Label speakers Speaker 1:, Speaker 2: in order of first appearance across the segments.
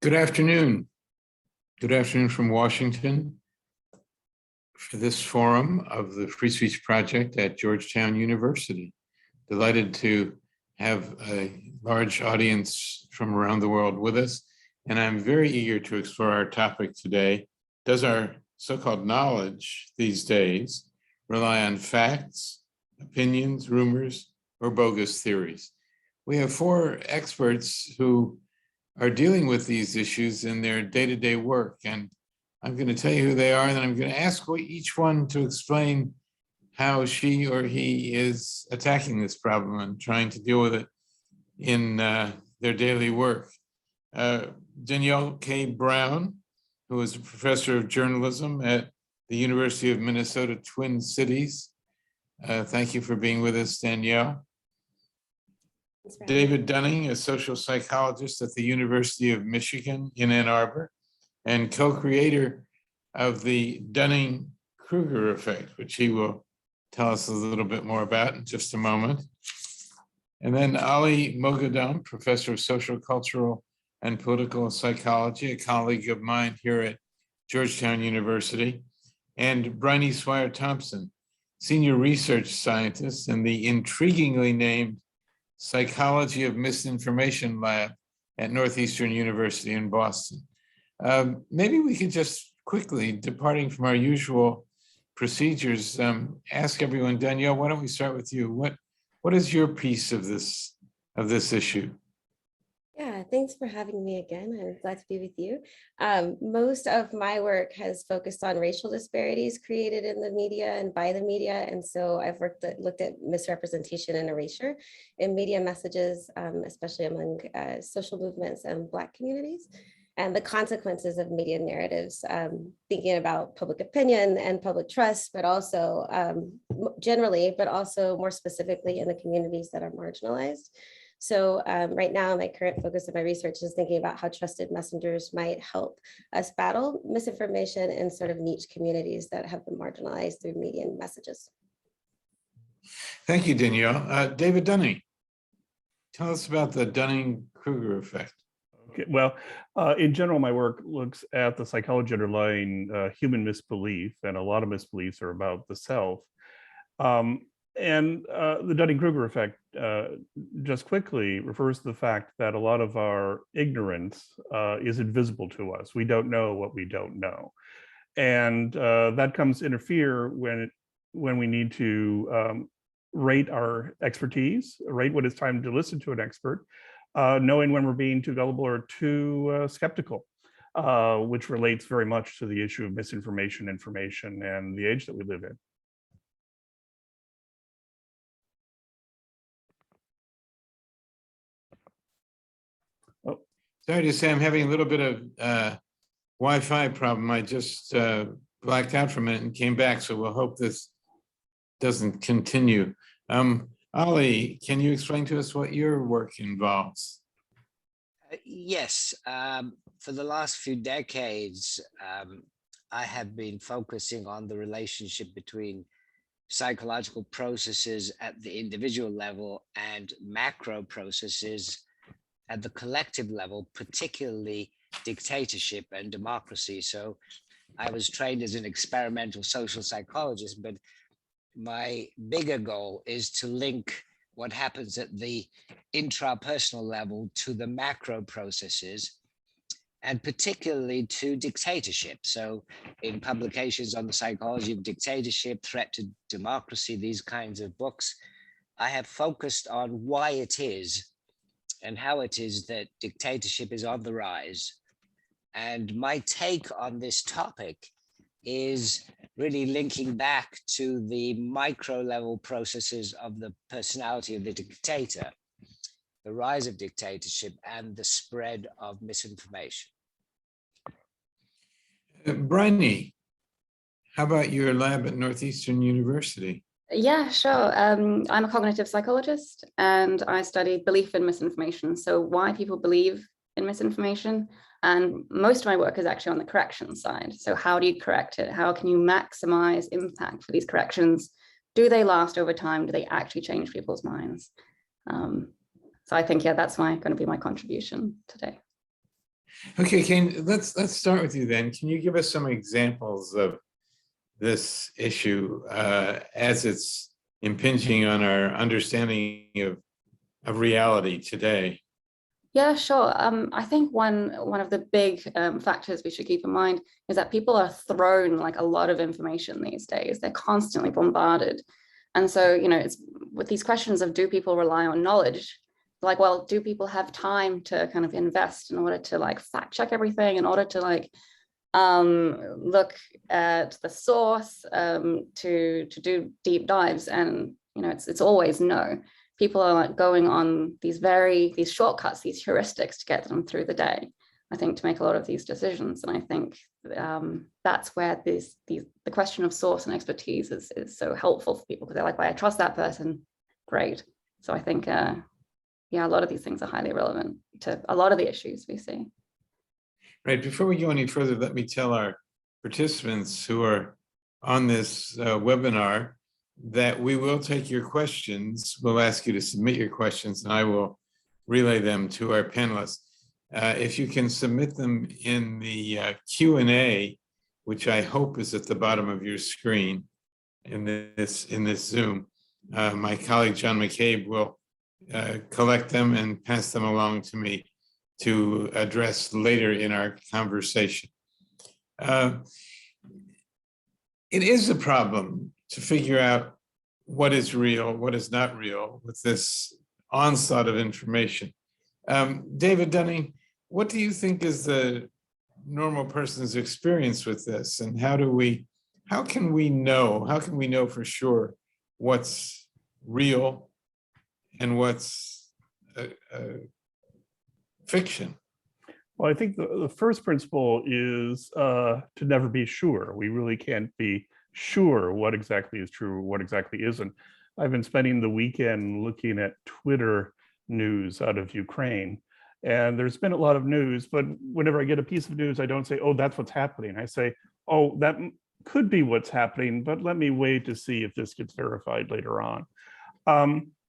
Speaker 1: Good afternoon. Good afternoon from Washington for this forum of the Free Speech Project at Georgetown University. Delighted to have a large audience from around the world with us, and I'm very eager to explore our topic today. Does our so-called knowledge these days rely on facts, opinions, rumors, or bogus theories? We have four experts who are dealing with these issues in their day-to-day work. And I'm going to tell you who they are, and then I'm going to ask each one to explain how she or he is attacking this problem and trying to deal with it in their daily work. Danielle K Brown, who is a professor of journalism at the University of Minnesota Twin Cities. Thank you for being with us, Danielle. David Dunning, a social psychologist at the University of Michigan in Ann Arbor, and co-creator of the Dunning-Kruger effect, which he will tell us a little bit more about in just a moment. And then Fathali Moghaddam, professor of social, cultural, and political psychology, a colleague of mine here at Georgetown University, and Briony Swire-Thompson, senior research scientist in the intriguingly named Psychology of Misinformation Lab at Northeastern University in Boston. Maybe we could just quickly, departing from our usual procedures, ask everyone. Danielle, why don't we start with you? What is your piece of this issue?
Speaker 2: Yeah, thanks for having me again. I'm glad to be with you. Most of my work has focused on racial disparities created in the media and by the media. And so I've looked at misrepresentation and erasure in media messages, especially among social movements and Black communities, and the consequences of media narratives, thinking about public opinion and public trust, but also generally, but also more specifically in the communities that are marginalized. So right now, my current focus of my research is thinking about how trusted messengers might help us battle misinformation in sort of niche communities that have been marginalized through media messages.
Speaker 1: Thank you, Danielle. David Dunning, tell us about the Dunning-Kruger effect.
Speaker 3: Okay, well, in general, my work looks at the psychology underlying human misbelief, and a lot of misbeliefs are about the self. And the Dunning-Kruger effect, just quickly, refers to the fact that a lot of our ignorance is invisible to us. We don't know what we don't know. And that comes to interfere when we need to rate our expertise, rate when it's time to listen to an expert, knowing when we're being too gullible or too skeptical, which relates very much to the issue of misinformation, information, and the age that we live in.
Speaker 1: Sorry to say I'm having a little bit of Wi-Fi problem. I just blacked out for a minute and came back, so we'll hope this doesn't continue. Ali, can you explain to us what your work involves?
Speaker 4: Yes, for the last few decades, I have been focusing on the relationship between psychological processes at the individual level and macro processes at the collective level, particularly dictatorship and democracy. So I was trained as an experimental social psychologist, but my bigger goal is to link what happens at the intrapersonal level to the macro processes, and particularly to dictatorship. So in publications on the psychology of dictatorship, threat to democracy, these kinds of books, I have focused on why it is and how it is that dictatorship is on the rise. And my take on this topic is really linking back to the micro level processes of the personality of the dictator, the rise of dictatorship, and the spread of misinformation.
Speaker 1: Briony, how about your lab at Northeastern University?
Speaker 5: Yeah, sure. I'm a cognitive psychologist and I study belief in misinformation. So why people believe in misinformation. And most of my work is actually on the correction side. So how do you correct it? How can you maximize impact for these corrections? Do they last over time? Do they actually change people's minds? So I think, yeah, that's going to be my contribution today.
Speaker 1: Okay, Kane, let's start with you then. Can you give us some examples of this issue as it's impinging on our understanding of reality today?
Speaker 5: Yeah, sure. I think one of the big factors we should keep in mind is that people are thrown like a lot of information these days. They're constantly bombarded. And so, you know, it's with these questions of do people rely on knowledge? Like, well, do people have time to kind of invest in order to like fact check everything, in order to like look at the source, to do deep dives? And, you know, it's always no. People are like going on these shortcuts, these heuristics to get them through the day, I think, to make a lot of these decisions. And I think that's where the question of source and expertise is so helpful for people, because they're like, well, I trust that person, great. So I think, yeah, a lot of these things are highly relevant to a lot of the issues we see.
Speaker 1: Right, before we go any further, let me tell our participants who are on this webinar that we will take your questions. We'll ask you to submit your questions and I will relay them to our panelists. If you can submit them in the Q&A, which I hope is at the bottom of your screen in this Zoom, my colleague John McCabe will collect them and pass them along to me to address later in our conversation. It is a problem to figure out what is real, what is not real with this onslaught of information. David Dunning, what do you think is the normal person's experience with this, and how can we know for sure what's real and what's fiction?
Speaker 3: Well, I think the first principle is to never be sure. We really can't be sure what exactly is true, what exactly isn't. I've been spending the weekend looking at Twitter news out of Ukraine, and there's been a lot of news, but whenever I get a piece of news, I don't say, oh, that's what's happening. I say, oh, that could be what's happening, but let me wait to see if this gets verified later on.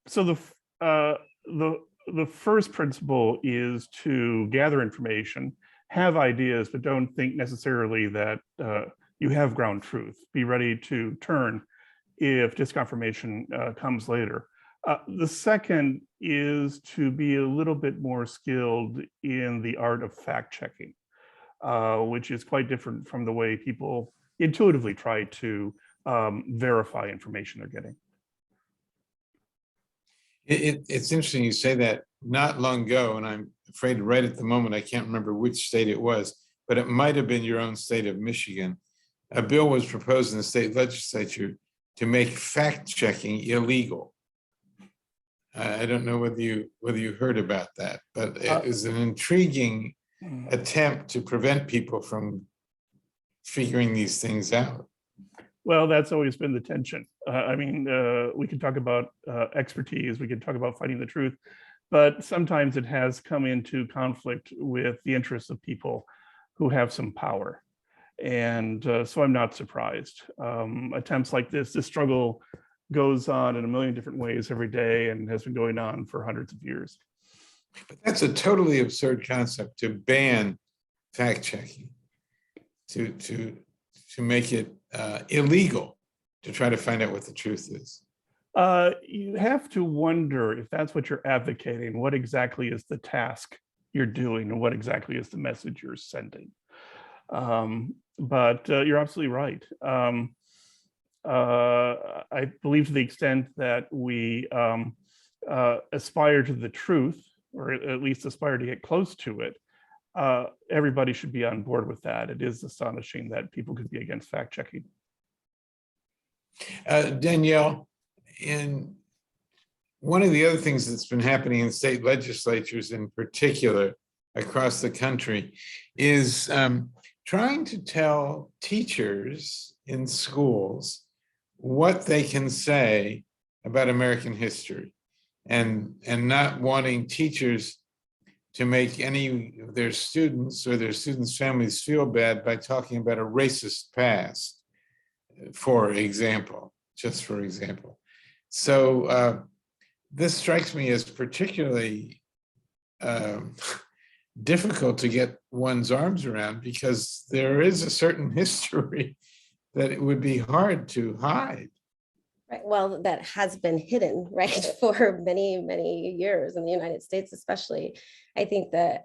Speaker 3: So the first principle is to gather information, have ideas, but don't think necessarily that you have ground truth. Be ready to turn if disconfirmation comes later. The second is to be a little bit more skilled in the art of fact checking, which is quite different from the way people intuitively try to verify information they're getting.
Speaker 1: It's interesting you say that. Not long ago, and I'm afraid right at the moment, I can't remember which state it was, but it might have been your own state of Michigan. A bill was proposed in the state legislature to make fact checking illegal. I don't know whether you heard about that, but it was an intriguing attempt to prevent people from figuring these things out.
Speaker 3: Well, that's always been the tension. I mean, we can talk about expertise, we can talk about finding the truth, but sometimes it has come into conflict with the interests of people who have some power. And so I'm not surprised. Attempts like this struggle goes on in a million different ways every day and has been going on for hundreds of years.
Speaker 1: But that's a totally absurd concept, to ban fact checking, to make it illegal to try to find out what the truth is.
Speaker 3: You have to wonder if that's what you're advocating, what exactly is the task you're doing and what exactly is the message you're sending. But you're absolutely right. I believe to the extent that we aspire to the truth, or at least aspire to get close to it, everybody should be on board with that. It is astonishing that people could be against fact checking.
Speaker 1: Danielle, in one of the other things that's been happening in state legislatures in particular across the country is trying to tell teachers in schools what they can say about American history, and not wanting teachers to make any of their students or their students' families feel bad by talking about a racist past, for example, just for example. So this strikes me as particularly difficult to get one's arms around because there is a certain history that it would be hard to hide.
Speaker 2: Right. Well, that has been hidden, right, for many, many years in the United States, especially. I think that,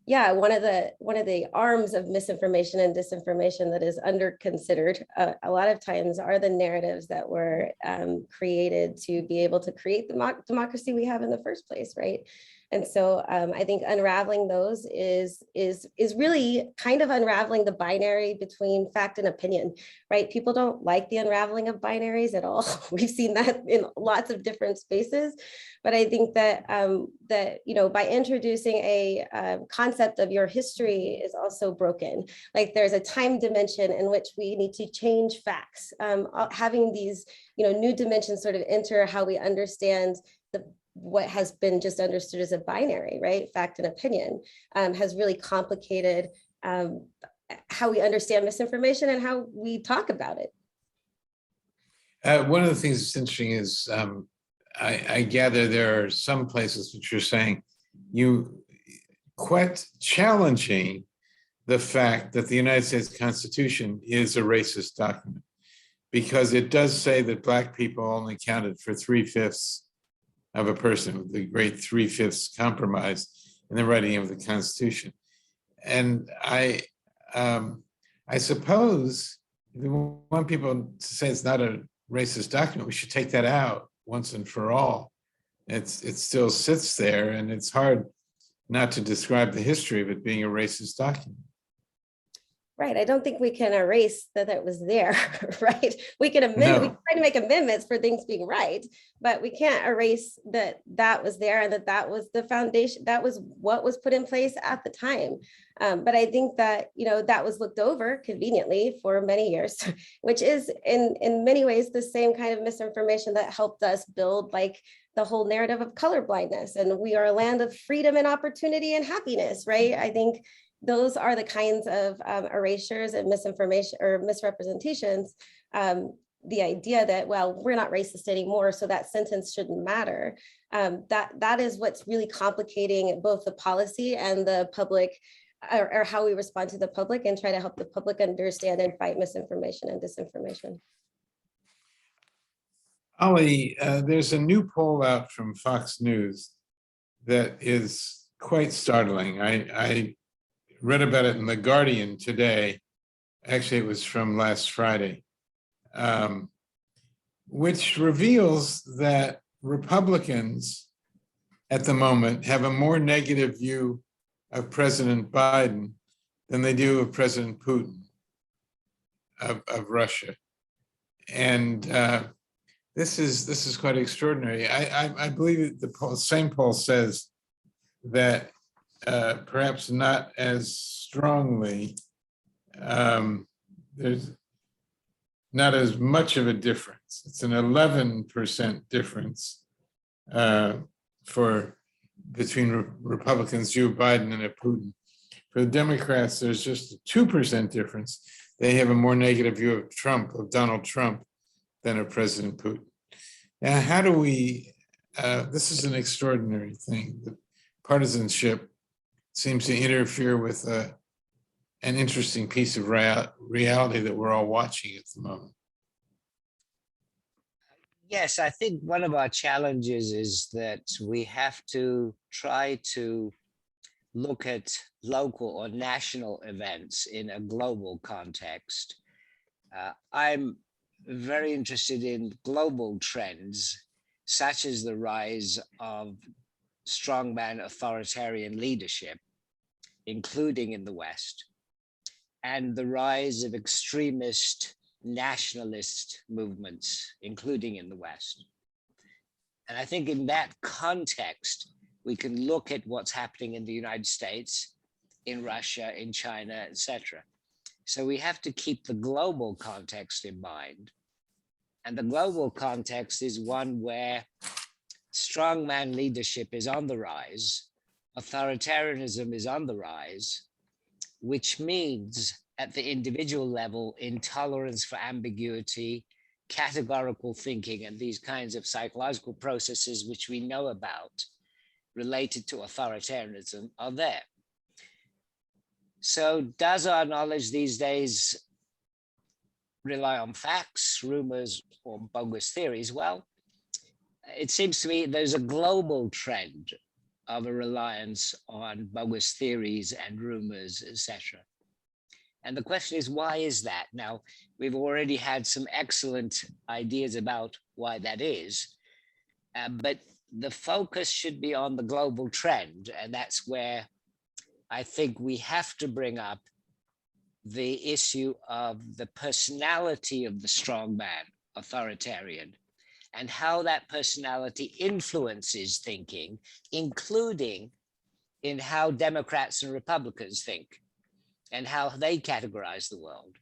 Speaker 2: yeah, one of the arms of misinformation and disinformation that is under considered a lot of times are the narratives that were created to be able to create the democracy we have in the first place, right? And so I think unraveling those is really kind of unraveling the binary between fact and opinion, right? People don't like the unraveling of binaries at all. We've seen that in lots of different spaces, but I think that by introducing a concept of your history is also broken. Like there's a time dimension in which we need to change facts. Having these new dimensions sort of enter how we understand what has been just understood as a binary, right? Fact and opinion has really complicated how we understand misinformation and how we talk about it.
Speaker 1: One of the things that's interesting is I gather there are some places which are saying you quite challenging the fact that the United States Constitution is a racist document because it does say that Black people only counted for 3/5 of a person, the great 3/5 compromise in the writing of the Constitution. And I suppose if we want people to say it's not a racist document, we should take that out once and for all. It still sits there, and it's hard not to describe the history of it being a racist document.
Speaker 2: Right. I don't think we can erase that it was there, right? We can amend,
Speaker 1: No.
Speaker 2: we can try to make amendments for things being right, but we can't erase that was there and that was the foundation, that was what was put in place at the time. But I think that, that was looked over conveniently for many years, which is in many ways the same kind of misinformation that helped us build like the whole narrative of colorblindness. And we are a land of freedom and opportunity and happiness, right? I think those are the kinds of erasures and misinformation or misrepresentations. The idea that, well, we're not racist anymore, so that sentence shouldn't matter. That is what's really complicating both the policy and the public, or how we respond to the public and try to help the public understand and fight misinformation and disinformation.
Speaker 1: Ollie, there's a new poll out from Fox News that is quite startling. I read about it in The Guardian today. Actually, it was from last Friday, which reveals that Republicans at the moment have a more negative view of President Biden than they do of President Putin of Russia. And this is quite extraordinary. I believe the same poll says that perhaps not as strongly, there's not as much of a difference. It's an 11% difference between Republicans, Joe Biden and a Putin. For the Democrats, there's just a 2% difference. They have a more negative view of Trump, of Donald Trump, than of President Putin. Now, how do we, this is an extraordinary thing. The partisanship seems to interfere with an interesting piece of reality that we're all watching at the moment.
Speaker 4: Yes, I think one of our challenges is that we have to try to look at local or national events in a global context. I'm very interested in global trends, such as the rise of strongman authoritarian leadership, including in the West, and the rise of extremist nationalist movements, including in the West. And I think in that context, we can look at what's happening in the United States, in Russia, in China, etc. So we have to keep the global context in mind. And the global context is one where strongman leadership is on the rise, authoritarianism is on the rise, which means at the individual level, intolerance for ambiguity, categorical thinking, and these kinds of psychological processes which we know about related to authoritarianism are there. So does our knowledge these days rely on facts, rumors, or bogus theories? Well, it seems to me there's a global trend of a reliance on bogus theories and rumors, etc. And the question is, why is that? Now, we've already had some excellent ideas about why that is, but the focus should be on the global trend. And that's where I think we have to bring up the issue of the personality of the strongman, authoritarian, and how that personality influences thinking, including in how Democrats and Republicans think and how they categorize the world.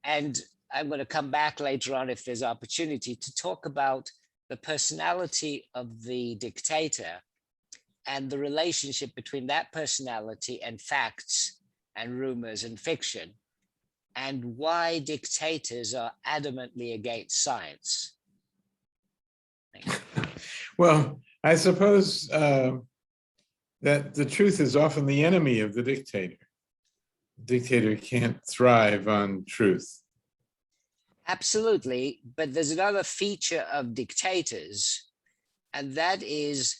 Speaker 4: And I'm going to come back later on, if there's opportunity, to talk about the personality of the dictator and the relationship between that personality and facts and rumors and fiction, and why dictators are adamantly against science.
Speaker 1: Well, I suppose that the truth is often the enemy of the dictator. The dictator can't thrive on truth.
Speaker 4: Absolutely, but there's another feature of dictators, and that is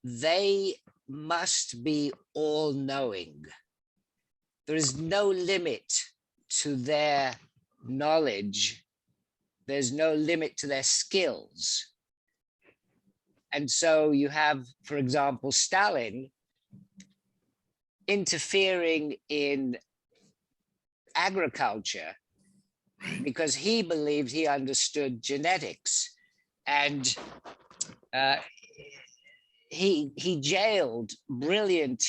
Speaker 4: they must be all-knowing. There is no limit to their knowledge. There's no limit to their skills. And so you have, for example, Stalin interfering in agriculture because he believed he understood genetics, and he jailed brilliant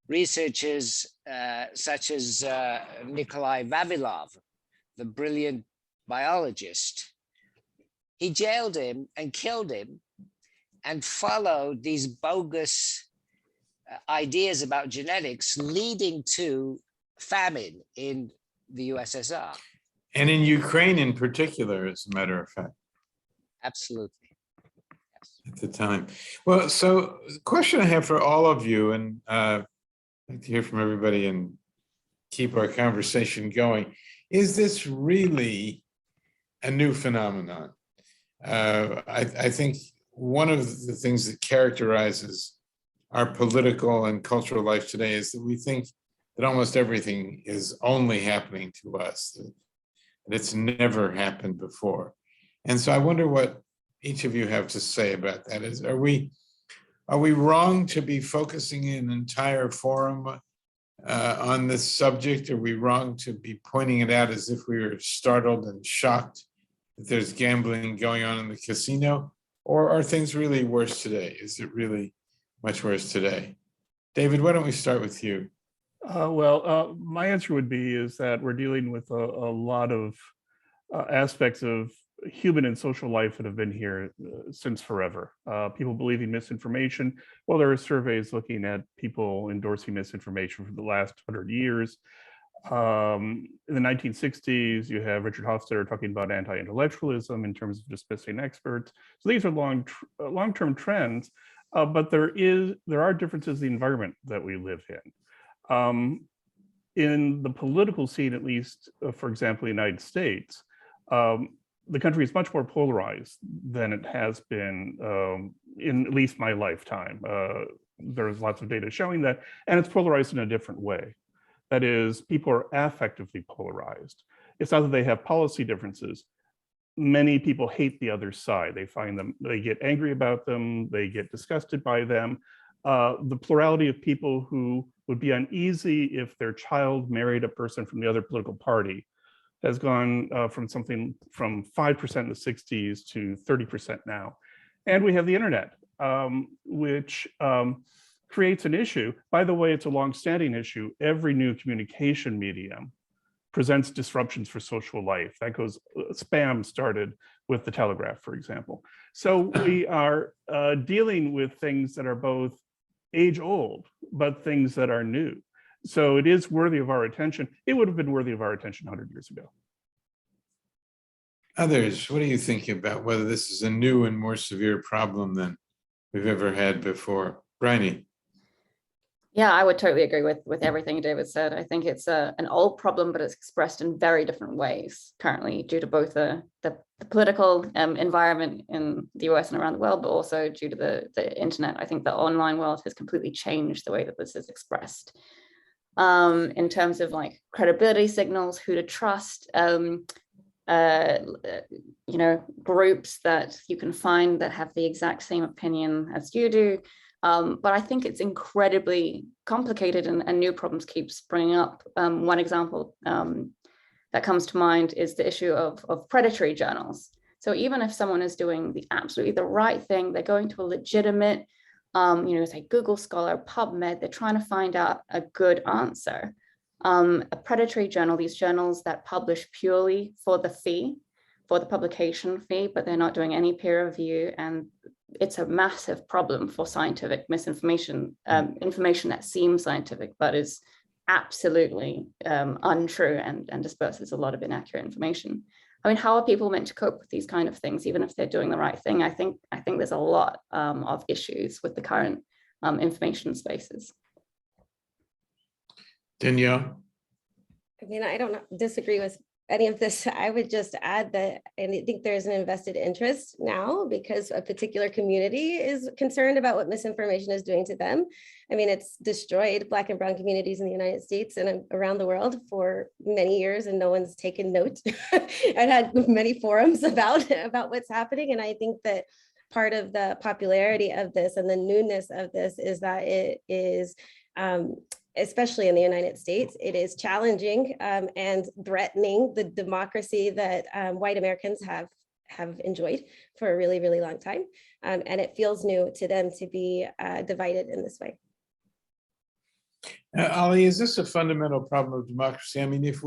Speaker 4: researchers such as Nikolai Vavilov, the brilliant biologist. He jailed him and killed him and followed these bogus ideas about genetics, leading to famine in the USSR.
Speaker 1: And in Ukraine in particular, as a matter of fact.
Speaker 4: Absolutely. Yes.
Speaker 1: At the time. Well, so the question I have for all of you, and I'd like to hear from everybody and keep our conversation going. Is this really a new phenomenon? I think one of the things that characterizes our political and cultural life today is that we think that almost everything is only happening to us, that it's never happened before. And so I wonder what each of you have to say about that. Are we wrong to be focusing an entire forum on this subject? Are we wrong to be pointing it out as if we were startled and shocked that there's gambling going on in the casino? Or are things really worse today? Is it really much worse today? David, why don't we start with you?
Speaker 3: My answer would be is that we're dealing with a lot of aspects of human and social life that have been here since forever. People believing misinformation. Well, there are surveys looking at people endorsing misinformation for the last 100 years. In the 1960s, you have Richard Hofstadter talking about anti-intellectualism in terms of dismissing experts. So these are long-term trends, but there are differences in the environment that we live in. In the political scene, at least, for example, the United States, the country is much more polarized than it has been in at least my lifetime. There's lots of data showing that, and it's polarized in a different way. That is, people are affectively polarized. It's not that they have policy differences. Many people hate the other side. They get angry about them, they get disgusted by them. The plurality of people who would be uneasy if their child married a person from the other political party has gone from 5% in the 60s to 30% now. And we have the internet, which creates an issue. By the way, it's a longstanding issue. Every new communication medium presents disruptions for social life. That goes, spam started with the telegraph, for example. So we are dealing with things that are both age old, but things that are new. So it is worthy of our attention. It would have been worthy of our attention 100 years ago.
Speaker 1: Others, what do you think about whether this is a new and more severe problem than we've ever had before. Briony.
Speaker 5: Yeah, I would totally agree with everything David said. I think it's an old problem, but it's expressed in very different ways currently due to both the political environment in the US and around the world, but also due to the internet. I think the online world has completely changed the way that this is expressed. In terms of like credibility signals, who to trust, groups that you can find that have the exact same opinion as you do. But I think it's incredibly complicated and new problems keep springing up. One example that comes to mind is the issue of predatory journals. So even if someone is doing absolutely the right thing, they're going to a legitimate, say Google Scholar, PubMed, they're trying to find out a good answer. A predatory journal, these journals that publish purely for the fee, for the publication fee, but they're not doing any peer review, and it's a massive problem for scientific misinformation, information that seems scientific but is absolutely untrue and disperses a lot of inaccurate information. I mean, how are people meant to cope with these kind of things, even if they're doing the right thing? I think there's a lot of issues with the current information spaces.
Speaker 1: Danielle.
Speaker 2: I mean, I don't disagree with any of this. I would just add that, and I think there's an invested interest now because a particular community is concerned about what misinformation is doing to them. I mean, it's destroyed Black and brown communities in the United States and around the world for many years, and no one's taken note. I've had many forums about what's happening. And I think that part of the popularity of this and the newness of this is that it is, especially in the United States, it is challenging and threatening the democracy that white Americans have enjoyed for a really, really long time. And it feels new to them to be divided in this way.
Speaker 1: Ali, is this a fundamental problem of democracy? I mean, if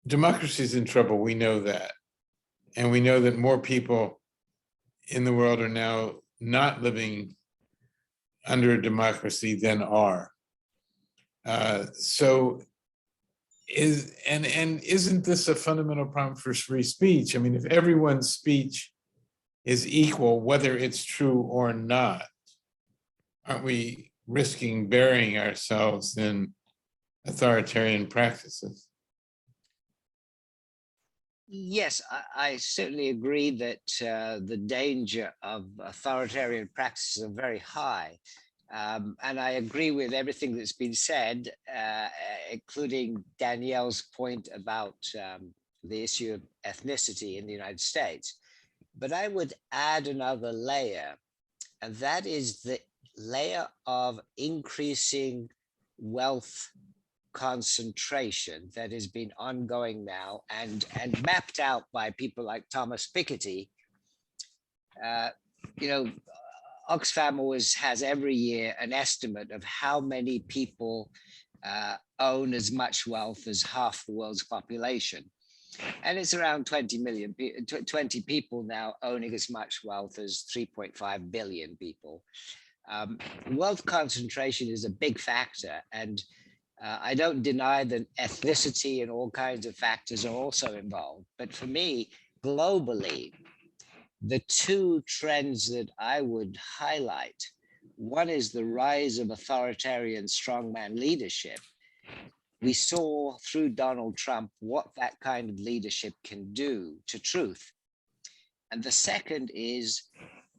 Speaker 1: democracy is in trouble, we know that. And we know that more people in the world are now not living under a democracy than are. Isn't this a fundamental problem for free speech? I mean, if everyone's speech is equal, whether it's true or not, aren't we risking burying ourselves in authoritarian practices?
Speaker 4: Yes, I certainly agree that the danger of authoritarian practices are very high. And I agree with everything that's been said, including Danielle's point about the issue of ethnicity in the United States. But I would add another layer, and that is the layer of increasing wealth concentration that has been ongoing now and mapped out by people like Thomas Piketty. Oxfam always has every year an estimate of how many people own as much wealth as half the world's population. And it's around 20 people now owning as much wealth as 3.5 billion people. Wealth concentration is a big factor, and I don't deny that ethnicity and all kinds of factors are also involved. But for me, globally, the two trends that I would highlight, one is the rise of authoritarian strongman leadership. We saw through Donald Trump what that kind of leadership can do to truth. And the second is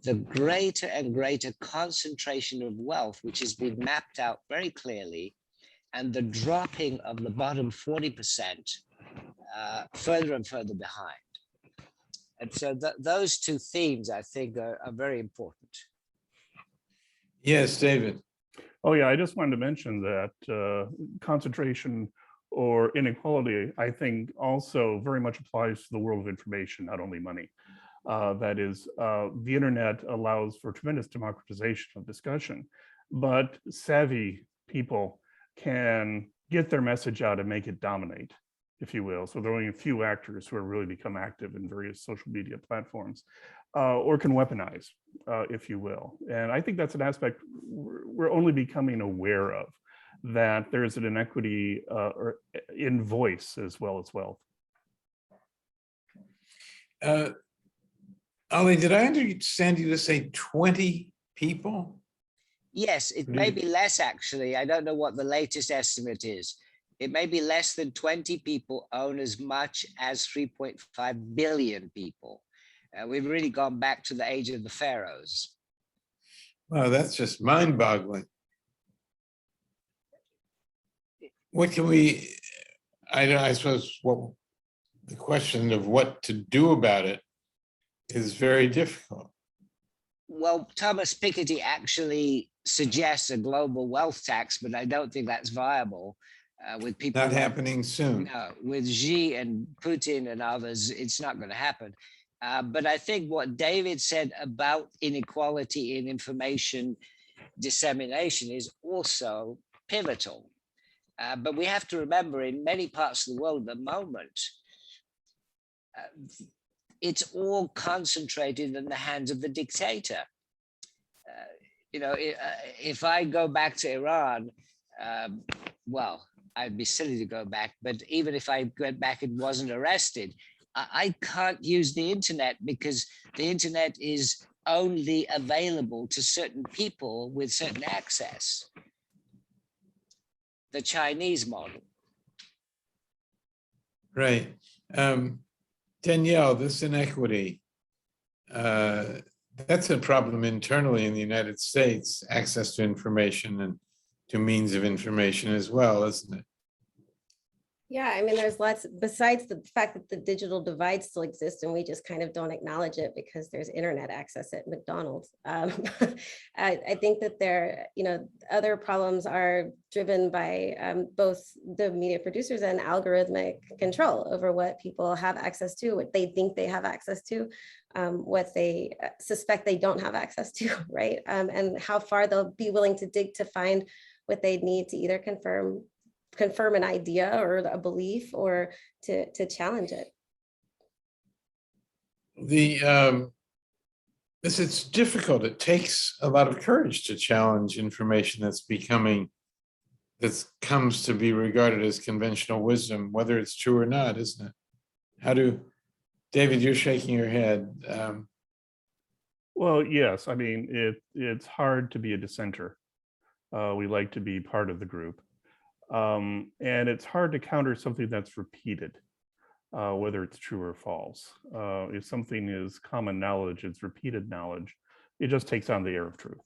Speaker 4: the greater and greater concentration of wealth, which has been mapped out very clearly, and the dropping of the bottom 40% further and further behind. And so those two themes, I think, are very important.
Speaker 1: Yes, David.
Speaker 3: Oh, yeah, I just wanted to mention that concentration or inequality, I think, also very much applies to the world of information, not only money. That is, the internet allows for tremendous democratization of discussion, but savvy people can get their message out and make it dominate, if you will. So there are only a few actors who have really become active in various social media platforms, or can weaponize, if you will. And I think that's an aspect we're only becoming aware of, that there's an inequity in voice as well as wealth.
Speaker 1: Ollie, did I understand you to say 20 people?
Speaker 4: Yes, it may be less actually. I don't know what the latest estimate is. It may be less than 20 people own as much as 3.5 billion people. We've really gone back to the age of the pharaohs.
Speaker 1: Wow, that's just mind-boggling. What can we, I suppose what the question of what to do about it is very difficult.
Speaker 4: Well, Thomas Piketty actually suggests a global wealth tax, but I don't think that's viable with people.
Speaker 1: Not happening soon.
Speaker 4: No, with Xi and Putin and others, it's not going to happen. But I think what David said about inequality in information dissemination is also pivotal. But we have to remember, in many parts of the world at the moment, it's all concentrated in the hands of the dictator. You know, if I go back to Iran, well, I'd be silly to go back, but even if I went back and wasn't arrested, I can't use the internet because the internet is only available to certain people with certain access. The Chinese model.
Speaker 1: Right. Danielle, this inequity, that's a problem internally in the United States, access to information and to means of information as well, isn't it?
Speaker 2: Yeah, I mean, there's lots, besides the fact that the digital divide still exists and we just kind of don't acknowledge it because there's internet access at McDonald's. I think that there, you know, other problems are driven by both the media producers and algorithmic control over what people have access to, what they think they have access to, what they suspect they don't have access to, right? And how far they'll be willing to dig to find what they need to either confirm an idea or a belief or to challenge it.
Speaker 1: It's difficult. It takes a lot of courage to challenge information that comes to be regarded as conventional wisdom, whether it's true or not, isn't it? David, you're shaking your head.
Speaker 3: Well, yes, I mean, it's hard to be a dissenter. We like to be part of the group. And it's hard to counter something that's repeated, whether it's true or false. If something is common knowledge, it's repeated knowledge, it just takes on the air of truth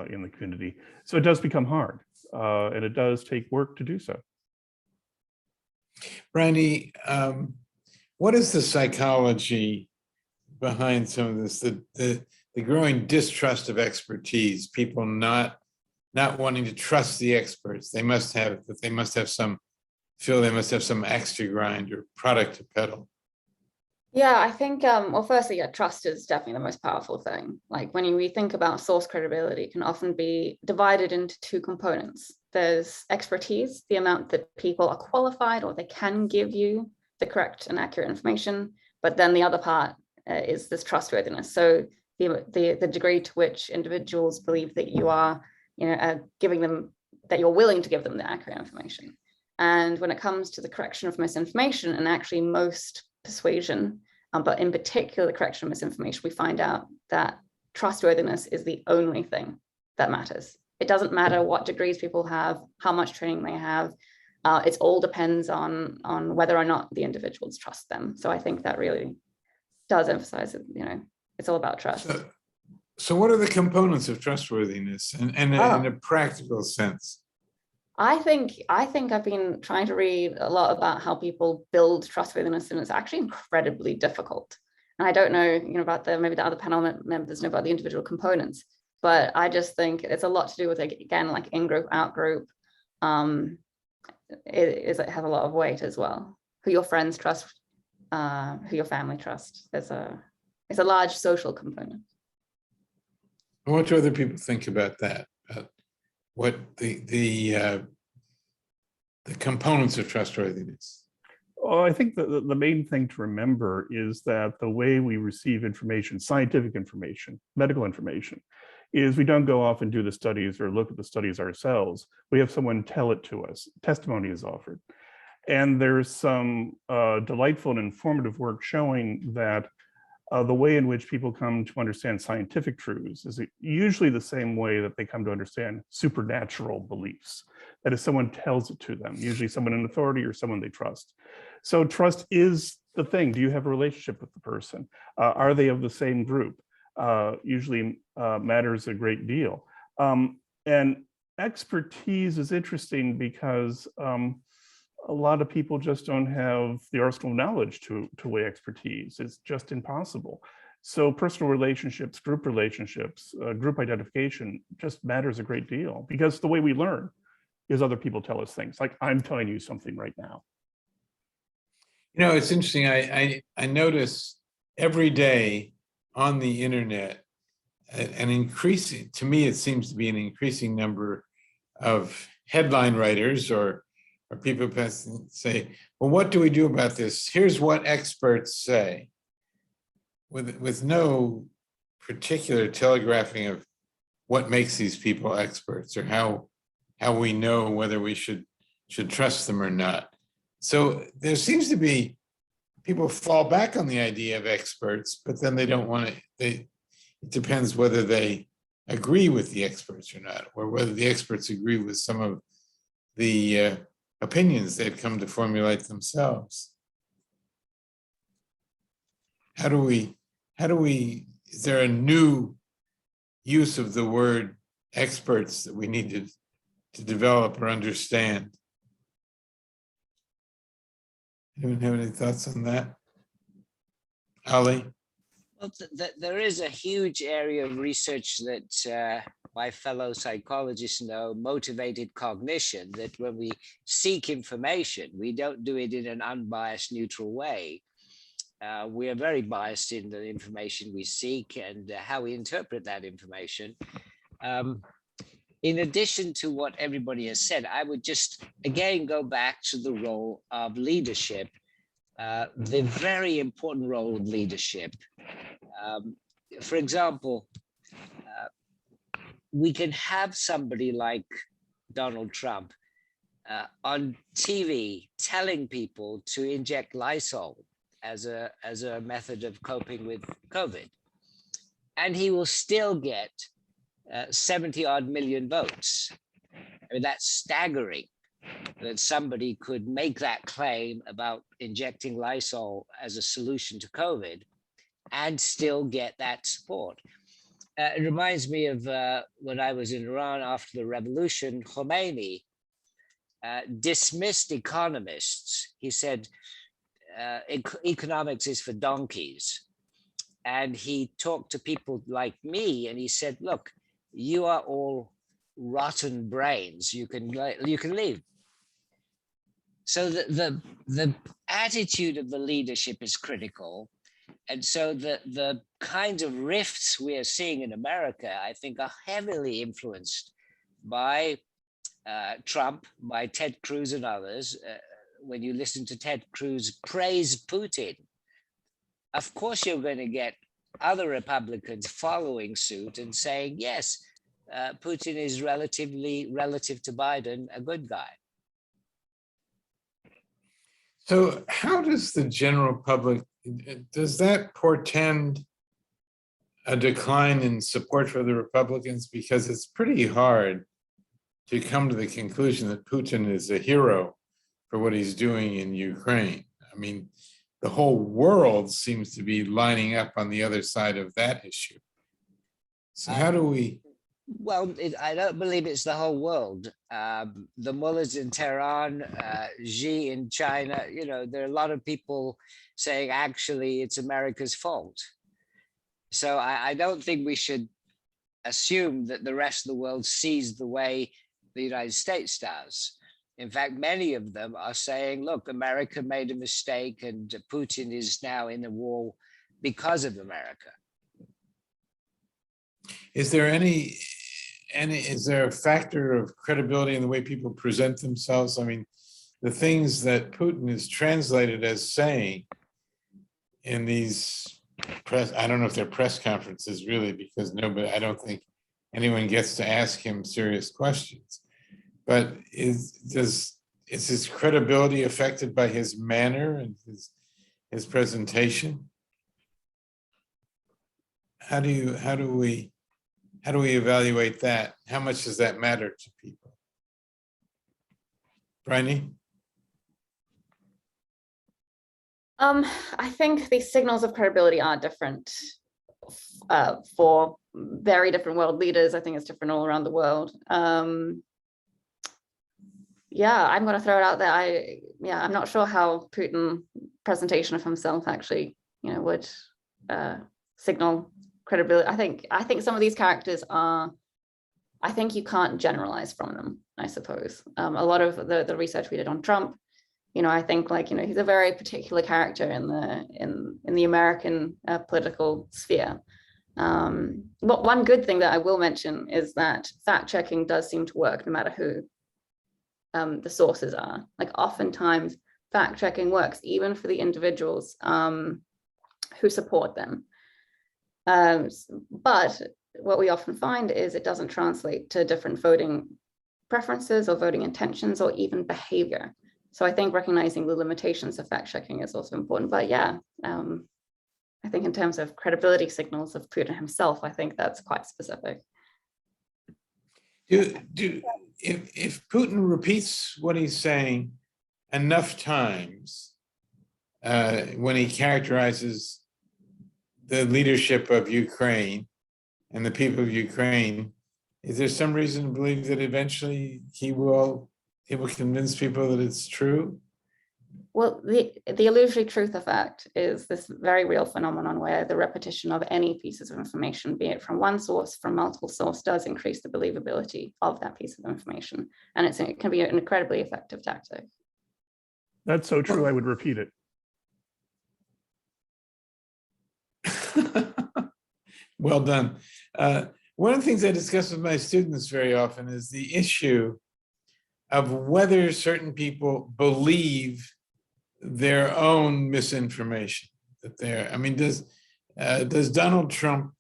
Speaker 3: in the community. So it does become hard, and it does take work to do so.
Speaker 1: Briony, what is the psychology behind some of this, the growing distrust of expertise, people not wanting to trust the experts? They must have some axe to grind or product to peddle.
Speaker 5: Yeah, I think, well, firstly, yeah, trust is definitely the most powerful thing. Like when we think about source credibility, it can often be divided into two components. There's expertise, the amount that people are qualified or they can give you the correct and accurate information. But then the other part is this trustworthiness. So the degree to which individuals believe that you are, giving them, that you're willing to give them the accurate information. And when it comes to the correction of misinformation, and actually most persuasion, but in particular the correction of misinformation, we find out that trustworthiness is the only thing that matters. It doesn't matter what degrees people have, how much training they have. It all depends on whether or not the individuals trust them. So I think that really does emphasize it, it's all about trust.
Speaker 1: So what are the components of trustworthiness in a practical sense?
Speaker 5: I think I've been trying to read a lot about how people build trustworthiness, and it's actually incredibly difficult. And I don't know, about maybe the other panel members know about the individual components, but I just think it's a lot to do with, again, like in-group, out-group. It has a lot of weight as well. Who your friends trust, who your family trust. It's a large social component.
Speaker 1: What do other people think about that? What the components of trustworthiness?
Speaker 3: Well, I think the main thing to remember is that the way we receive information, scientific information, medical information, is we don't go off and do the studies or look at the studies ourselves. We have someone tell it to us. Testimony is offered. And there's some delightful and informative work showing that the way in which people come to understand scientific truths is usually the same way that they come to understand supernatural beliefs. That is, someone tells it to them, usually someone in authority or someone they trust. So trust is the thing. Do you have a relationship with the person? Are they of the same group? Usually matters a great deal. And expertise is interesting because a lot of people just don't have the arsenal of knowledge to weigh expertise. It's just impossible. So personal relationships, group identification just matters a great deal, because the way we learn is other people tell us things, like I'm telling you something right now.
Speaker 1: You know, it's interesting. I notice every day on the internet an increasing, to me, it seems to be an increasing number of headline writers or people say, well, what do we do about this? Here's what experts say, with no particular telegraphing of what makes these people experts or how we know whether we should trust them or not. So there seems to be people fall back on the idea of experts, but then they don't want to, it depends whether they agree with the experts or not, or whether the experts agree with some of the opinions they've come to formulate themselves. How do we, is there a new use of the word experts that we need to develop or understand? Anyone have any thoughts on that? Ali?
Speaker 4: Well, there is a huge area of research that my fellow psychologists know, motivated cognition, that when we seek information, we don't do it in an unbiased, neutral way. We are very biased in the information we seek and how we interpret that information. In addition to what everybody has said, I would just, again, go back to the role of leadership, the very important role of leadership. For example, we can have somebody like Donald Trump on TV telling people to inject Lysol as a method of coping with COVID, and he will still get 70 odd million votes. I mean, that's staggering that somebody could make that claim about injecting Lysol as a solution to COVID and still get that support. It reminds me of when I was in Iran after the revolution, Khomeini dismissed economists. He said, economics is for donkeys. And he talked to people like me and he said, look, you are all rotten brains. You can leave. So the attitude of the leadership is critical. And so the kinds of rifts we are seeing in America, I think, are heavily influenced by Trump, by Ted Cruz and others. When you listen to Ted Cruz praise Putin, of course you're going to get other Republicans following suit and saying, yes, Putin is relative to Biden, a good guy.
Speaker 1: So how does the general public, does that portend a decline in support for the Republicans? Because it's pretty hard to come to the conclusion that Putin is a hero for what he's doing in Ukraine. I mean, the whole world seems to be lining up on the other side of that issue. So how do we?
Speaker 4: Well, I don't believe it's the whole world. The mullahs in Tehran, Xi in China, you know, there are a lot of people saying actually it's America's fault. So I don't think we should assume that the rest of the world sees the way the United States does. In fact, many of them are saying, look, America made a mistake and Putin is now in the war because of America.
Speaker 1: Is there is there a factor of credibility in the way people present themselves? I mean, the things that Putin is translated as saying in these press, I don't know if they're press conferences really, because nobody, I don't think anyone gets to ask him serious questions. But is his credibility affected by his manner and his presentation? how do we evaluate that? How much does that matter to people? Briony?
Speaker 5: I think the signals of credibility are different for very different world leaders. I think it's different all around the world. Yeah, I'm going to throw it out there. I'm not sure how Putin presentation of himself actually, would signal credibility. I think some of these characters are, I think you can't generalize from them, I suppose. A lot of the research we did on Trump, I think he's a very particular character in the American political sphere. But one good thing that I will mention is that fact checking does seem to work no matter who the sources are. Like oftentimes fact checking works even for the individuals who support them. But what we often find is it doesn't translate to different voting preferences or voting intentions or even behavior. So I think recognizing the limitations of fact checking is also important. But yeah, I think in terms of credibility signals of Putin himself, I think that's quite specific.
Speaker 1: If Putin repeats what he's saying enough times, when he characterizes the leadership of Ukraine and the people of Ukraine, is there some reason to believe that eventually he will convince people that it's true?
Speaker 5: Well, the illusory truth effect is this very real phenomenon where the repetition of any pieces of information, be it from one source, from multiple sources, does increase the believability of that piece of information. And it can be an incredibly effective tactic.
Speaker 3: That's so true, I would repeat it.
Speaker 1: Well done. One of the things I discuss with my students very often is the issue of whether certain people believe their own misinformation. Does Donald Trump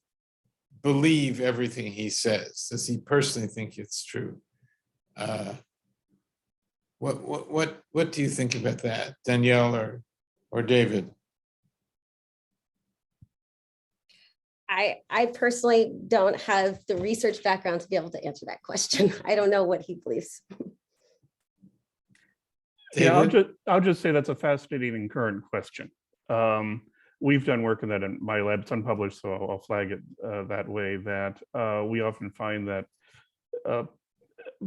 Speaker 1: believe everything he says? Does he personally think it's true? What do you think about that, Danielle or David?
Speaker 2: I personally don't have the research background to be able to answer that question. I don't know what he believes.
Speaker 3: David? Yeah, I'll just say that's a fascinating and current question. We've done work in that in my lab. It's unpublished, so I'll flag it that way, that we often find that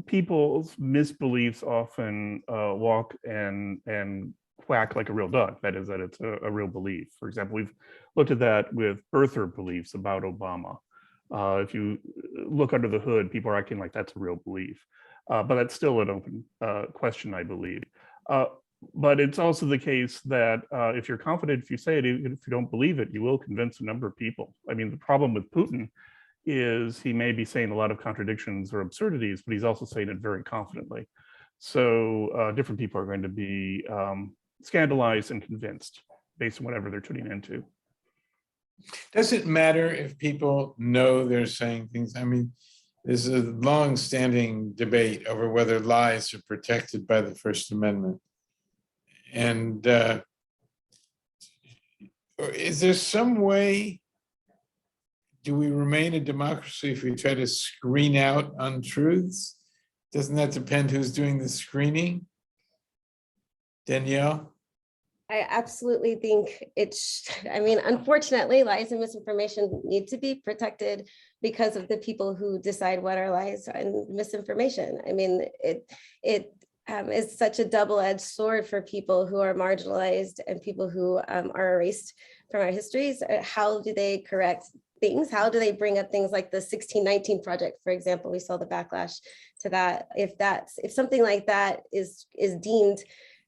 Speaker 3: people's misbeliefs often walk and quack like a real dog. That is, that it's a real belief. For example, we've looked at that with birther beliefs about Obama. If you look under the hood, people are acting like that's a real belief. But that's still an open question, I believe. But it's also the case that if you're confident, if you say it, even if you don't believe it, you will convince a number of people. I mean, the problem with Putin is he may be saying a lot of contradictions or absurdities, but he's also saying it very confidently. So different people are going to be scandalized and convinced based on whatever they're tuning into.
Speaker 1: Does it matter if people know they're saying things? I mean, there's a long-standing debate over whether lies are protected by the First Amendment. And is there some way, do we remain a democracy if we try to screen out untruths? Doesn't that depend who's doing the screening? Danielle?
Speaker 2: I absolutely think unfortunately, lies and misinformation need to be protected because of the people who decide what are lies and misinformation. I mean, it is such a double-edged sword for people who are marginalized and people who are erased from our histories. How do they correct things? How do they bring up things like the 1619 Project, for example? We saw the backlash to that. If something like that is deemed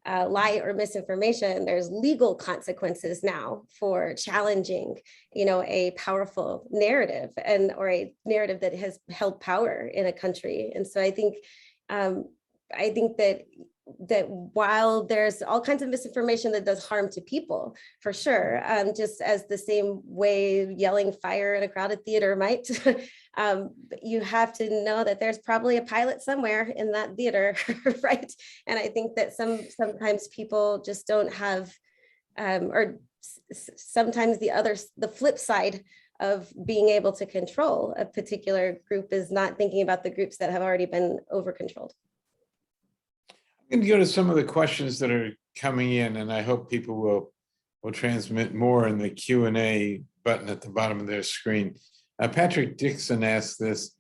Speaker 2: lie or misinformation, there's legal consequences now for challenging, a powerful narrative or a narrative that has held power in a country. And so I think that while there's all kinds of misinformation that does harm to people, for sure, just as the same way yelling fire in a crowded theater might, you have to know that there's probably a pilot somewhere in that theater, right? And I think that sometimes people just don't have, or sometimes the flip side of being able to control a particular group is not thinking about the groups that have already been over-controlled.
Speaker 1: I'm going to go to some of the questions that are coming in, and I hope people will transmit more in the Q&A button at the bottom of their screen. Patrick Dixon asked this: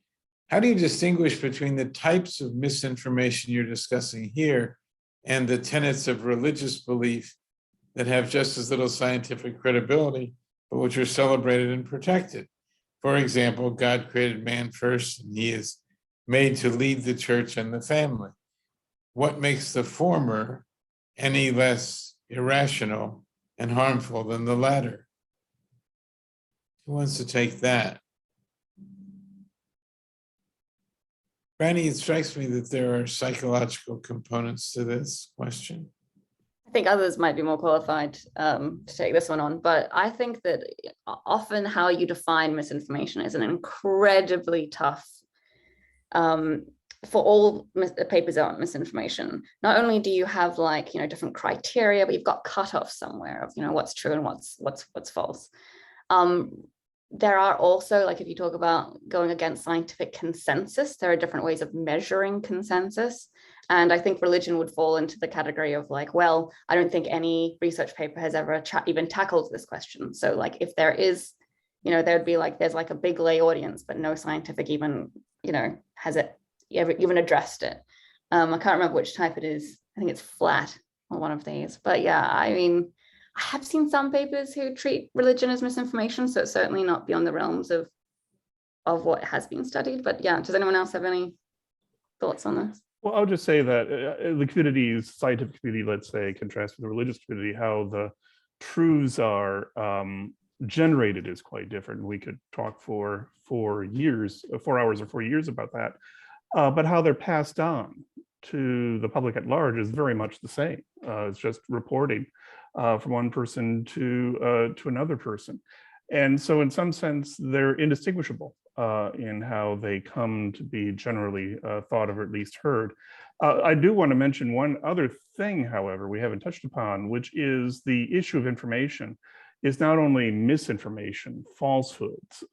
Speaker 1: how do you distinguish between the types of misinformation you're discussing here and the tenets of religious belief that have just as little scientific credibility, but which are celebrated and protected? For example, God created man first, and he is made to lead the church and the family. What makes the former any less irrational and harmful than the latter? Who wants to take that? Briony, it strikes me that there are psychological components to this question.
Speaker 5: I think others might be more qualified to take this one on, but I think that often how you define misinformation is an incredibly tough for all papers on misinformation. Not only do you have different criteria, but you've got cutoffs somewhere of what's true and what's false. There are also, if you talk about going against scientific consensus, there are different ways of measuring consensus. And I think religion would fall into the category of well, I don't think any research paper has ever even tackled this question. So if there is, there'd be there's a big lay audience, but no scientific even, has it even addressed it. I can't remember which type it is. I think it's flat or one of these. But yeah, I mean, I have seen some papers who treat religion as misinformation, so it's certainly not beyond the realms of what has been studied. But yeah, does anyone else have any thoughts on this?
Speaker 3: Well, I'll just say that the community's scientific community, let's say, contrast with the religious community, how the truths are generated is quite different. We could talk for 4 hours or 4 years about that. But how they're passed on to the public at large is very much the same. It's just reporting from one person to another person. And so in some sense, they're indistinguishable in how they come to be generally thought of or at least heard. I do want to mention one other thing, however, we haven't touched upon, which is the issue of information is not only misinformation, falsehoods,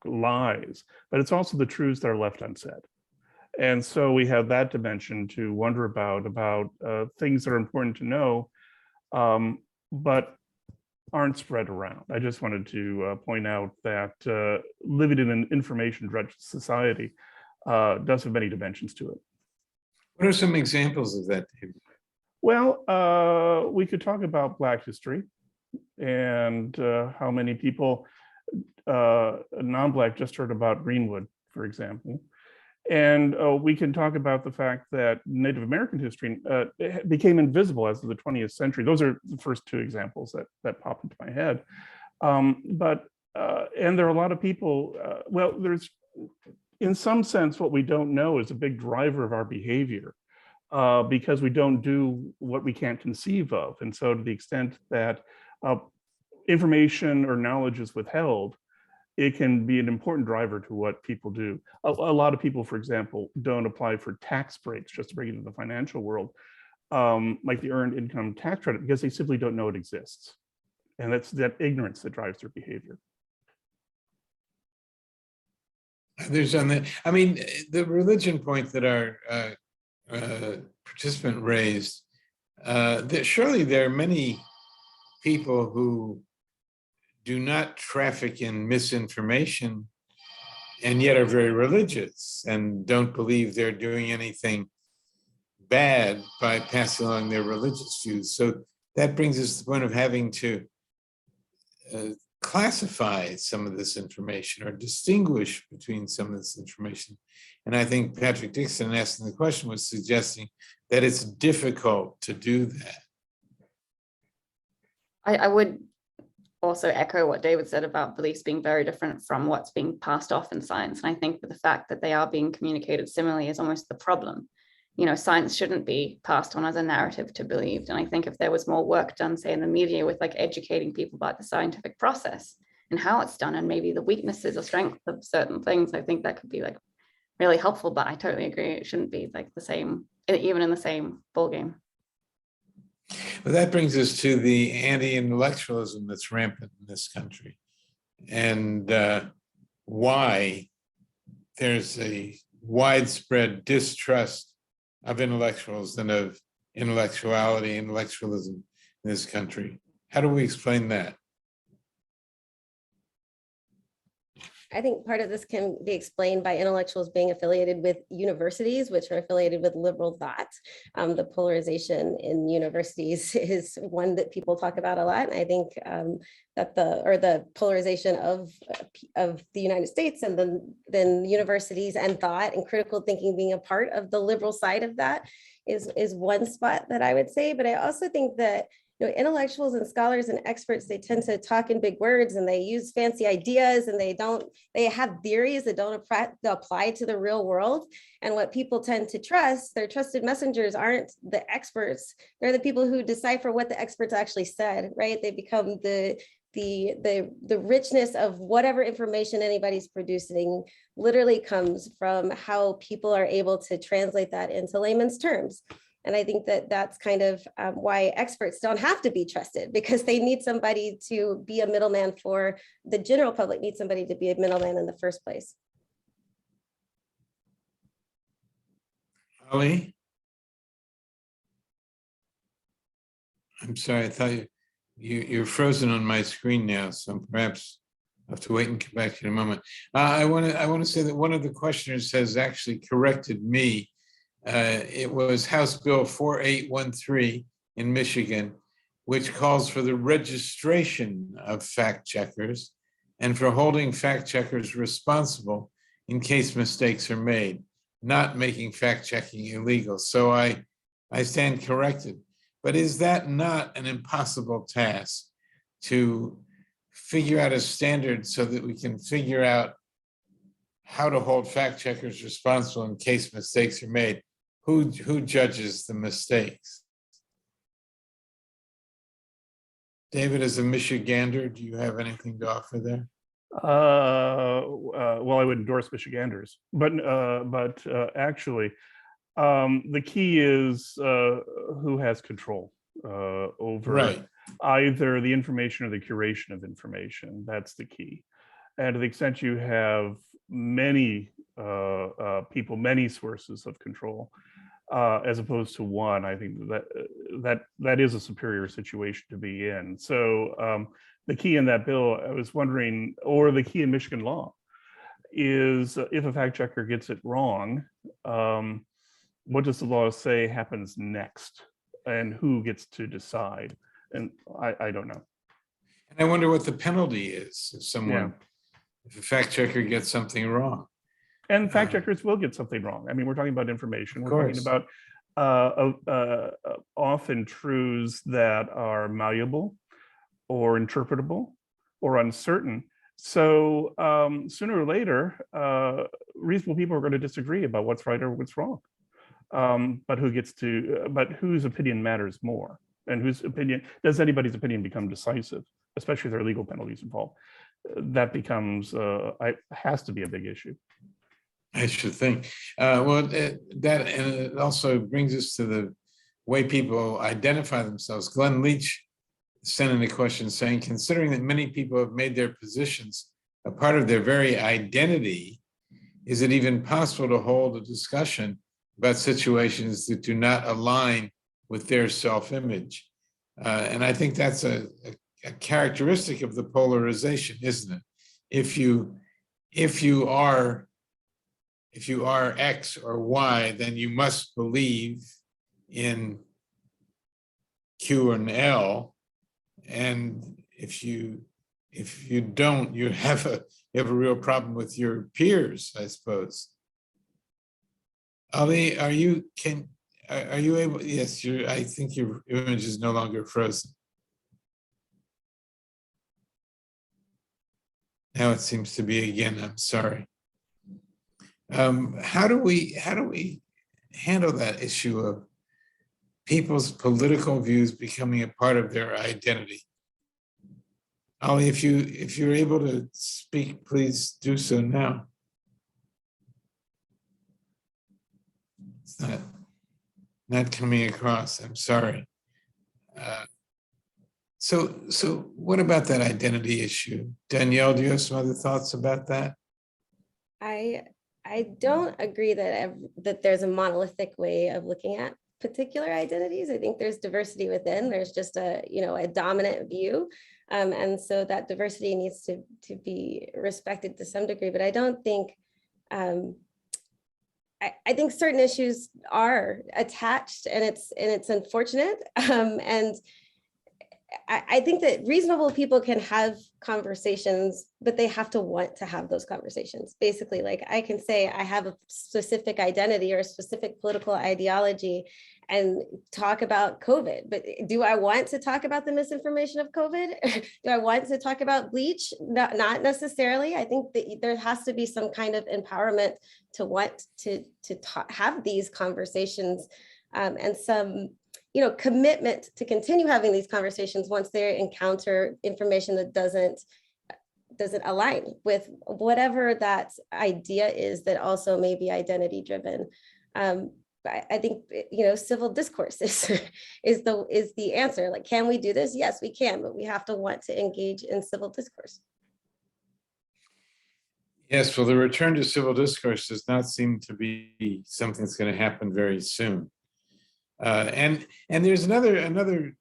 Speaker 3: lies, but it's also the truths that are left unsaid. And so we have that dimension to wonder about things that are important to know, but aren't spread around. I just wanted to point out that living in an information-drenched society does have many dimensions to it.
Speaker 1: What are some examples of that, David?
Speaker 3: Well, we could talk about Black history and how many people, non-Black, just heard about Greenwood, for example. And we can talk about the fact that Native American history became invisible as of the 20th century. Those are the first two examples that pop into my head. And there are a lot of people, there's, in some sense, what we don't know is a big driver of our behavior because we don't do what we can't conceive of. And so to the extent that information or knowledge is withheld, it can be an important driver to what people do. A lot of people, for example, don't apply for tax breaks, just to bring it into the financial world, like the earned income tax credit, because they simply don't know it exists. And that's that ignorance that drives their behavior.
Speaker 1: There's on the, I mean, the religion point that our participant raised, that surely there are many people who do not traffic in misinformation and yet are very religious and don't believe they're doing anything bad by passing along their religious views. So that brings us to the point of having to classify some of this information or distinguish between some of this information. And I think Patrick Dixon asking the question was suggesting that it's difficult to do that.
Speaker 5: I would also echo what David said about beliefs being very different from what's being passed off in science. And I think that the fact that they are being communicated similarly is almost the problem. Science shouldn't be passed on as a narrative to believed. And I think if there was more work done, say in the media with educating people about the scientific process and how it's done and maybe the weaknesses or strengths of certain things, I think that could be really helpful. But I totally agree. It shouldn't be the same, even in the same ballgame.
Speaker 1: Well, that brings us to the anti-intellectualism that's rampant in this country. and why there's a widespread distrust of intellectuals and of intellectuality, intellectualism in this country. How do we explain that?
Speaker 2: I think part of this can be explained by intellectuals being affiliated with universities, which are affiliated with liberal thought. The polarization in universities is one that people talk about a lot. And I think that the polarization of the United States and then universities and thought and critical thinking being a part of the liberal side of that is one spot that I would say. But I also think that intellectuals and scholars and experts, they tend to talk in big words and they use fancy ideas and they have theories that don't apply to the real world. And what people tend to trust, their trusted messengers aren't the experts. They're the people who decipher what the experts actually said, right? They become the richness of whatever information anybody's producing literally comes from how people are able to translate that into layman's terms. And I think that that's kind of why experts don't have to be trusted, because they need somebody to be a middleman for the general public, needs somebody to be a middleman in the first place.
Speaker 1: Ali? I'm sorry, I thought you're frozen on my screen now, so perhaps I have to wait and come back to you in a moment. I want to say that one of the questioners has actually corrected me. It was House Bill 4813 in Michigan, which calls for the registration of fact checkers and for holding fact checkers responsible in case mistakes are made, not making fact checking illegal. So I stand corrected. But is that not an impossible task to figure out a standard so that we can figure out how to hold fact checkers responsible in case mistakes are made? Who judges the mistakes? David, as a Michigander, do you have anything to offer there?
Speaker 3: Well, I would endorse Michiganders, but actually, the key is who has control over either the information or the curation of information. That's the key. And to the extent you have many people, many sources of control, as opposed to one, I think that is a superior situation to be in. So the key in that bill, I was wondering, or the key in Michigan law, is if a fact checker gets it wrong, what does the law say happens next, and who gets to decide? And I don't know.
Speaker 1: And I wonder what the penalty is if someone, if a fact checker gets something wrong.
Speaker 3: And fact checkers will get something wrong. I mean, we're talking about information. We're talking about often truths that are malleable or interpretable or uncertain. So sooner or later, reasonable people are going to disagree about what's right or what's wrong. But whose opinion matters more? And does anybody's opinion become decisive, especially if there are legal penalties involved? That becomes, has to be a big issue.
Speaker 1: I should think. Well, and it also brings us to the way people identify themselves. Glenn Leach sent in a question saying, considering that many people have made their positions a part of their very identity, is it even possible to hold a discussion about situations that do not align with their self-image? And I think that's a characteristic of the polarization, isn't it? If you are X or Y, then you must believe in Q and L. And if you don't, you have a real problem with your peers, I suppose. Ali, are you able? Yes, I think your image is no longer frozen. Now it seems to be again. I'm sorry. How do we handle that issue of people's political views becoming a part of their identity? Ali, if you're able to speak, please do so now. It's not coming across. I'm sorry. So what about that identity issue? Danielle, do you have some other thoughts about that?
Speaker 2: I don't agree that there's a monolithic way of looking at particular identities. I think there's diversity within. There's just a dominant view, and so that diversity needs to be respected to some degree. But I don't think. I think certain issues are attached, and it's unfortunate. And I think that reasonable people can have conversations, but they have to want to have those conversations. Basically, like I can say I have a specific identity or a specific political ideology and talk about COVID, but do I want to talk about the misinformation of COVID? Do I want to talk about bleach? Not necessarily. I think that there has to be some kind of empowerment to want to have these conversations, and some commitment to continue having these conversations once they encounter information that doesn't align with whatever that idea is that also may be identity driven. I think civil discourse is the answer. Like, can we do this? Yes, we can, but we have to want to engage in civil discourse.
Speaker 1: Yes, well, the return to civil discourse does not seem to be something that's going to happen very soon. And there's another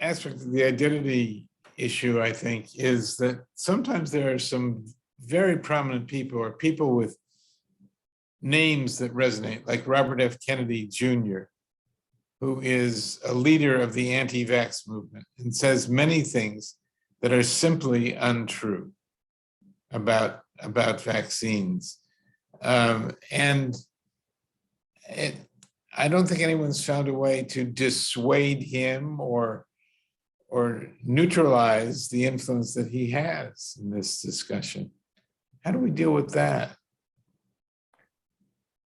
Speaker 1: aspect of the identity issue, I think, is that sometimes there are some very prominent people or people with names that resonate, like Robert F. Kennedy Jr., who is a leader of the anti-vax movement and says many things that are simply untrue about vaccines. I don't think anyone's found a way to dissuade him or neutralize the influence that he has in this discussion. How do we deal with that?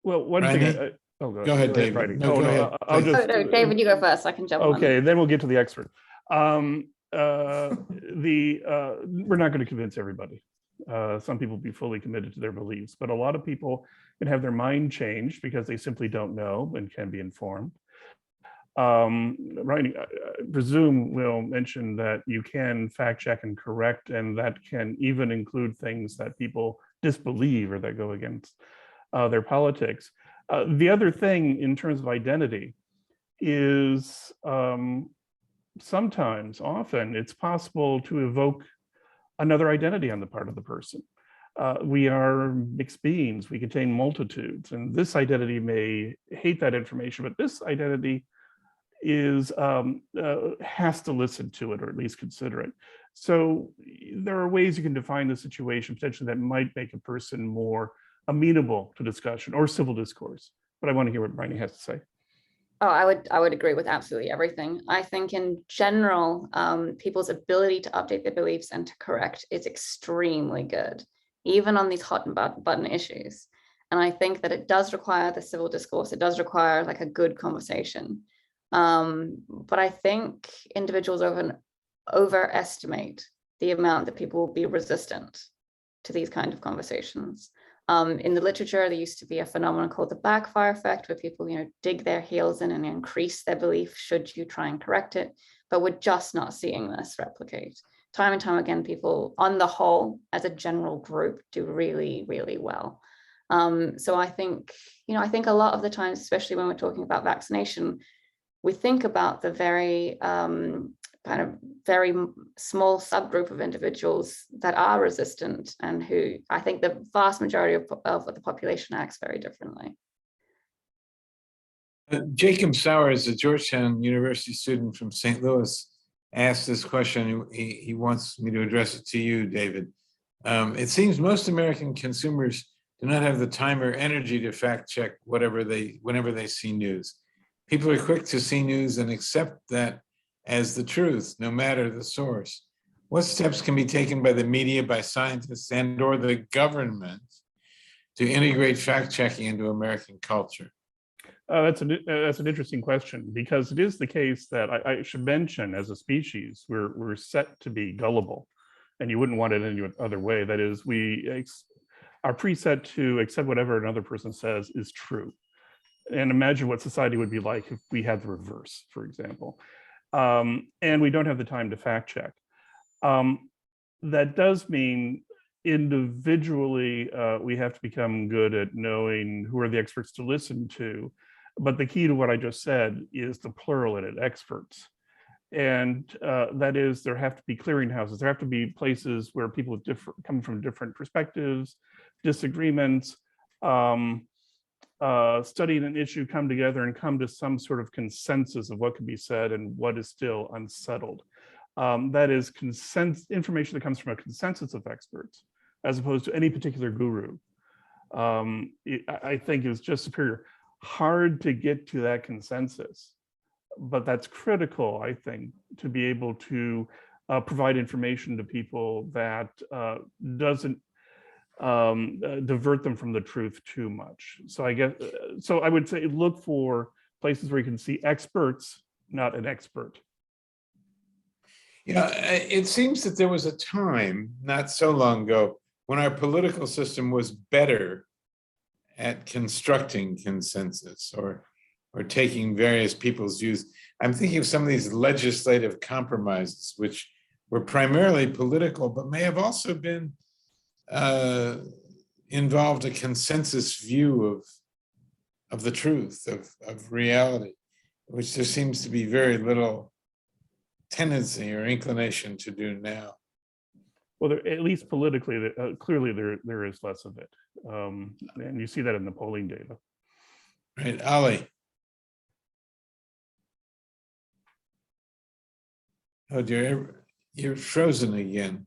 Speaker 3: Well, one thing. Go
Speaker 1: ahead, David.
Speaker 3: No, go ahead.
Speaker 5: Oh, no, David, you go first. I can jump on.
Speaker 3: Okay, then we'll get to the expert. We're not going to convince everybody. Some people will be fully committed to their beliefs, but a lot of people can have their mind changed because they simply don't know and can be informed. Briony, I presume will mention that you can fact check and correct, and that can even include things that people disbelieve or that go against their politics. The other thing in terms of identity is often it's possible to evoke another identity on the part of the person. We are mixed beings, we contain multitudes, and this identity may hate that information, but this identity has to listen to it or at least consider it. So there are ways you can define the situation potentially that might make a person more amenable to discussion or civil discourse. But I want to hear what Briony has to say.
Speaker 5: Oh, I would agree with absolutely everything. I think in general, people's ability to update their beliefs and to correct is extremely good, even on these hot button issues. And I think that it does require the civil discourse. It does require like a good conversation. But I think individuals overestimate the amount that people will be resistant to these kind of conversations. In the literature, there used to be a phenomenon called the Backfire Effect, where people, dig their heels in and increase their belief should you try and correct it. But we're just not seeing this replicate. Time and time again, people, on the whole, as a general group, do really, really well. So I think, I think a lot of the times, especially when we're talking about vaccination, we think about the very kind of very small subgroup of individuals that are resistant and who I think the vast majority of the population acts very differently.
Speaker 1: Jacob Sowers, a Georgetown University student from St. Louis, asked this question. He wants me to address it to you, David. It seems most American consumers do not have the time or energy to fact check whenever they see news. People are quick to see news and accept that as the truth, no matter the source. What steps can be taken by the media, by scientists, and or the government to integrate fact-checking into American culture?
Speaker 3: That's an interesting question, because it is the case that I should mention, as a species, we're set to be gullible, and you wouldn't want it any other way. That is, we are preset to accept whatever another person says is true. And imagine what society would be like if we had the reverse, for example. And we don't have the time to fact check. That does mean individually, we have to become good at knowing who are the experts to listen to. But the key to what I just said is the plural in it, experts. And that is, there have to be clearinghouses. There have to be places where people come from different perspectives, disagreements, studying an issue, come together and come to some sort of consensus of what could be said and what is still unsettled. That is information that comes from a consensus of experts, as opposed to any particular guru. I think is just superior. Hard to get to that consensus, but that's critical, I think, to be able to provide information to people that doesn't divert them from the truth too much. So I would say look for places where you can see experts, not an expert.
Speaker 1: It seems that there was a time not so long ago when our political system was better at constructing consensus or taking various people's views. I'm thinking of some of these legislative compromises, which were primarily political, but may have also been involved a consensus view of the truth, of reality, which there seems to be very little tendency or inclination to do now.
Speaker 3: Well, at least politically, clearly there is less of it. And you see that in the polling data.
Speaker 1: Right, Ali. Oh dear, you're frozen again.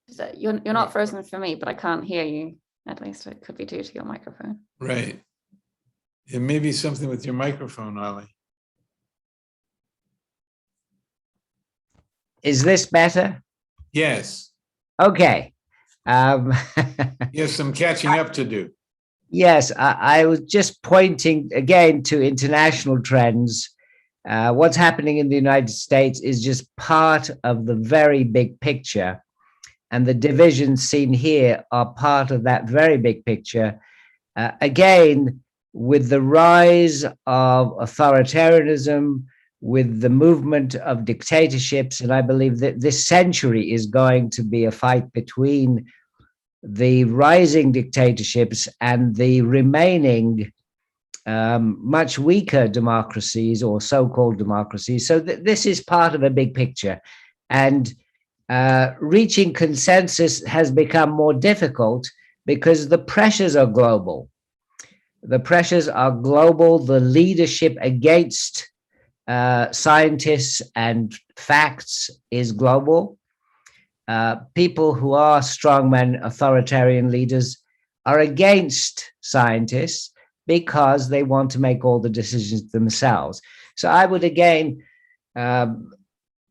Speaker 5: So you're not frozen for me, but I can't hear you. At least it could be due to your microphone.
Speaker 1: Right. It may be something with your microphone, Ali.
Speaker 6: Is this better?
Speaker 1: Yes.
Speaker 6: Okay.
Speaker 1: You have some catching up to do.
Speaker 6: Yes, I was just pointing again to international trends. What's happening in the United States is just part of the very big picture. And the divisions seen here are part of that very big picture. Again, with the rise of authoritarianism, with the movement of dictatorships, and I believe that this century is going to be a fight between the rising dictatorships and the remaining much weaker democracies or so-called democracies. So this is part of a big picture. And reaching consensus has become more difficult because the pressures are global. The pressures are global. The leadership against scientists and facts is global. People who are strongmen, authoritarian leaders, are against scientists because they want to make all the decisions themselves. So I would again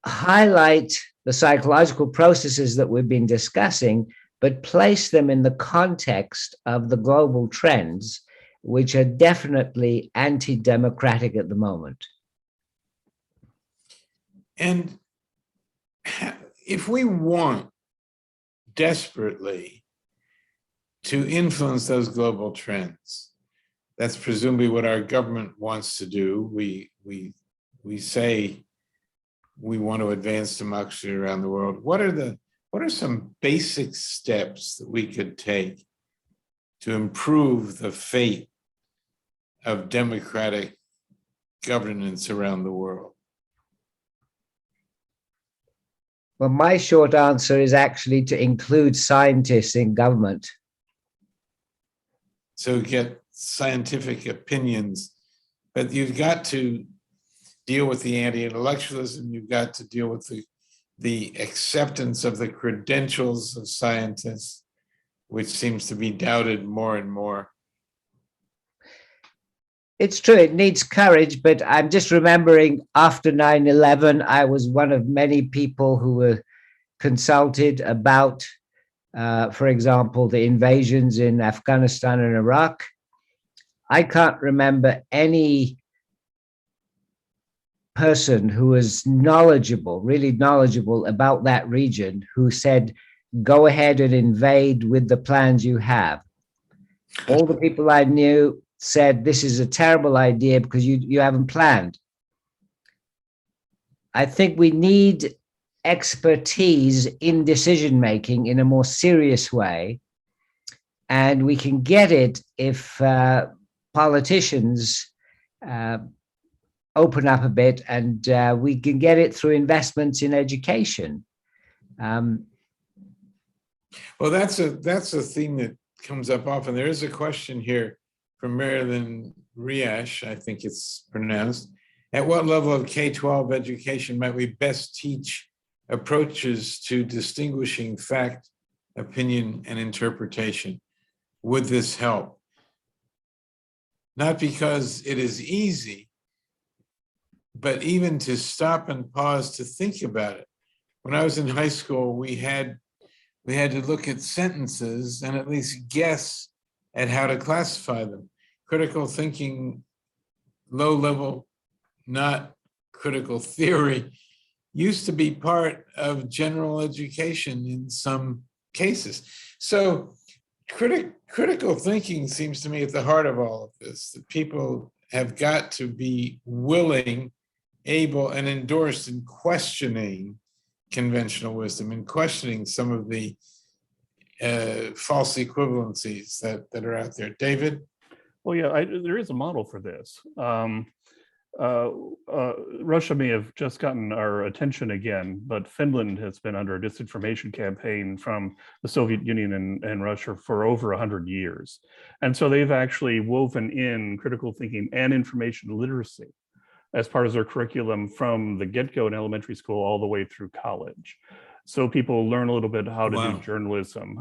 Speaker 6: highlight the psychological processes that we've been discussing, but place them in the context of the global trends, which are definitely anti-democratic at the moment.
Speaker 1: And if we want desperately to influence those global trends, that's presumably what our government wants to do. We say we want to advance democracy around the world. What are some basic steps that we could take to improve the fate of democratic governance around the world?
Speaker 6: Well, my short answer is actually to include scientists in government.
Speaker 1: So get scientific opinions, but you've got to deal with the anti-intellectualism. You've got to deal with the acceptance of the credentials of scientists, which seems to be doubted more and more.
Speaker 6: It's true, it needs courage, but I'm just remembering after 9/11, I was one of many people who were consulted about, for example, the invasions in Afghanistan and Iraq. I can't remember any person who was knowledgeable, really knowledgeable about that region who said, go ahead and invade with the plans you have. All the people I knew said, this is a terrible idea because you haven't planned. I think we need expertise in decision making in a more serious way. And we can get it if politicians open up a bit, and we can get it through investments in education.
Speaker 1: Well, that's a theme that comes up often. There is a question here from Marilyn Riash, I think it's pronounced. At what level of K-12 education might we best teach approaches to distinguishing fact, opinion, and interpretation? Would this help? Not because it is easy, but even to stop and pause to think about it. When I was in high school, we had to look at sentences and at least guess at how to classify them. Critical thinking, low level, not critical theory, used to be part of general education in some cases. So critical thinking seems to me at the heart of all of this, that people have got to be willing, able, and endorsed in questioning conventional wisdom and questioning some of the false equivalencies that are out there. David?
Speaker 3: Well, yeah, there is a model for this. Russia may have just gotten our attention again, but Finland has been under a disinformation campaign from the Soviet Union and Russia for over 100 years. And so they've actually woven in critical thinking and information literacy as part of their curriculum from the get-go in elementary school all the way through college. So people learn a little bit how to do journalism.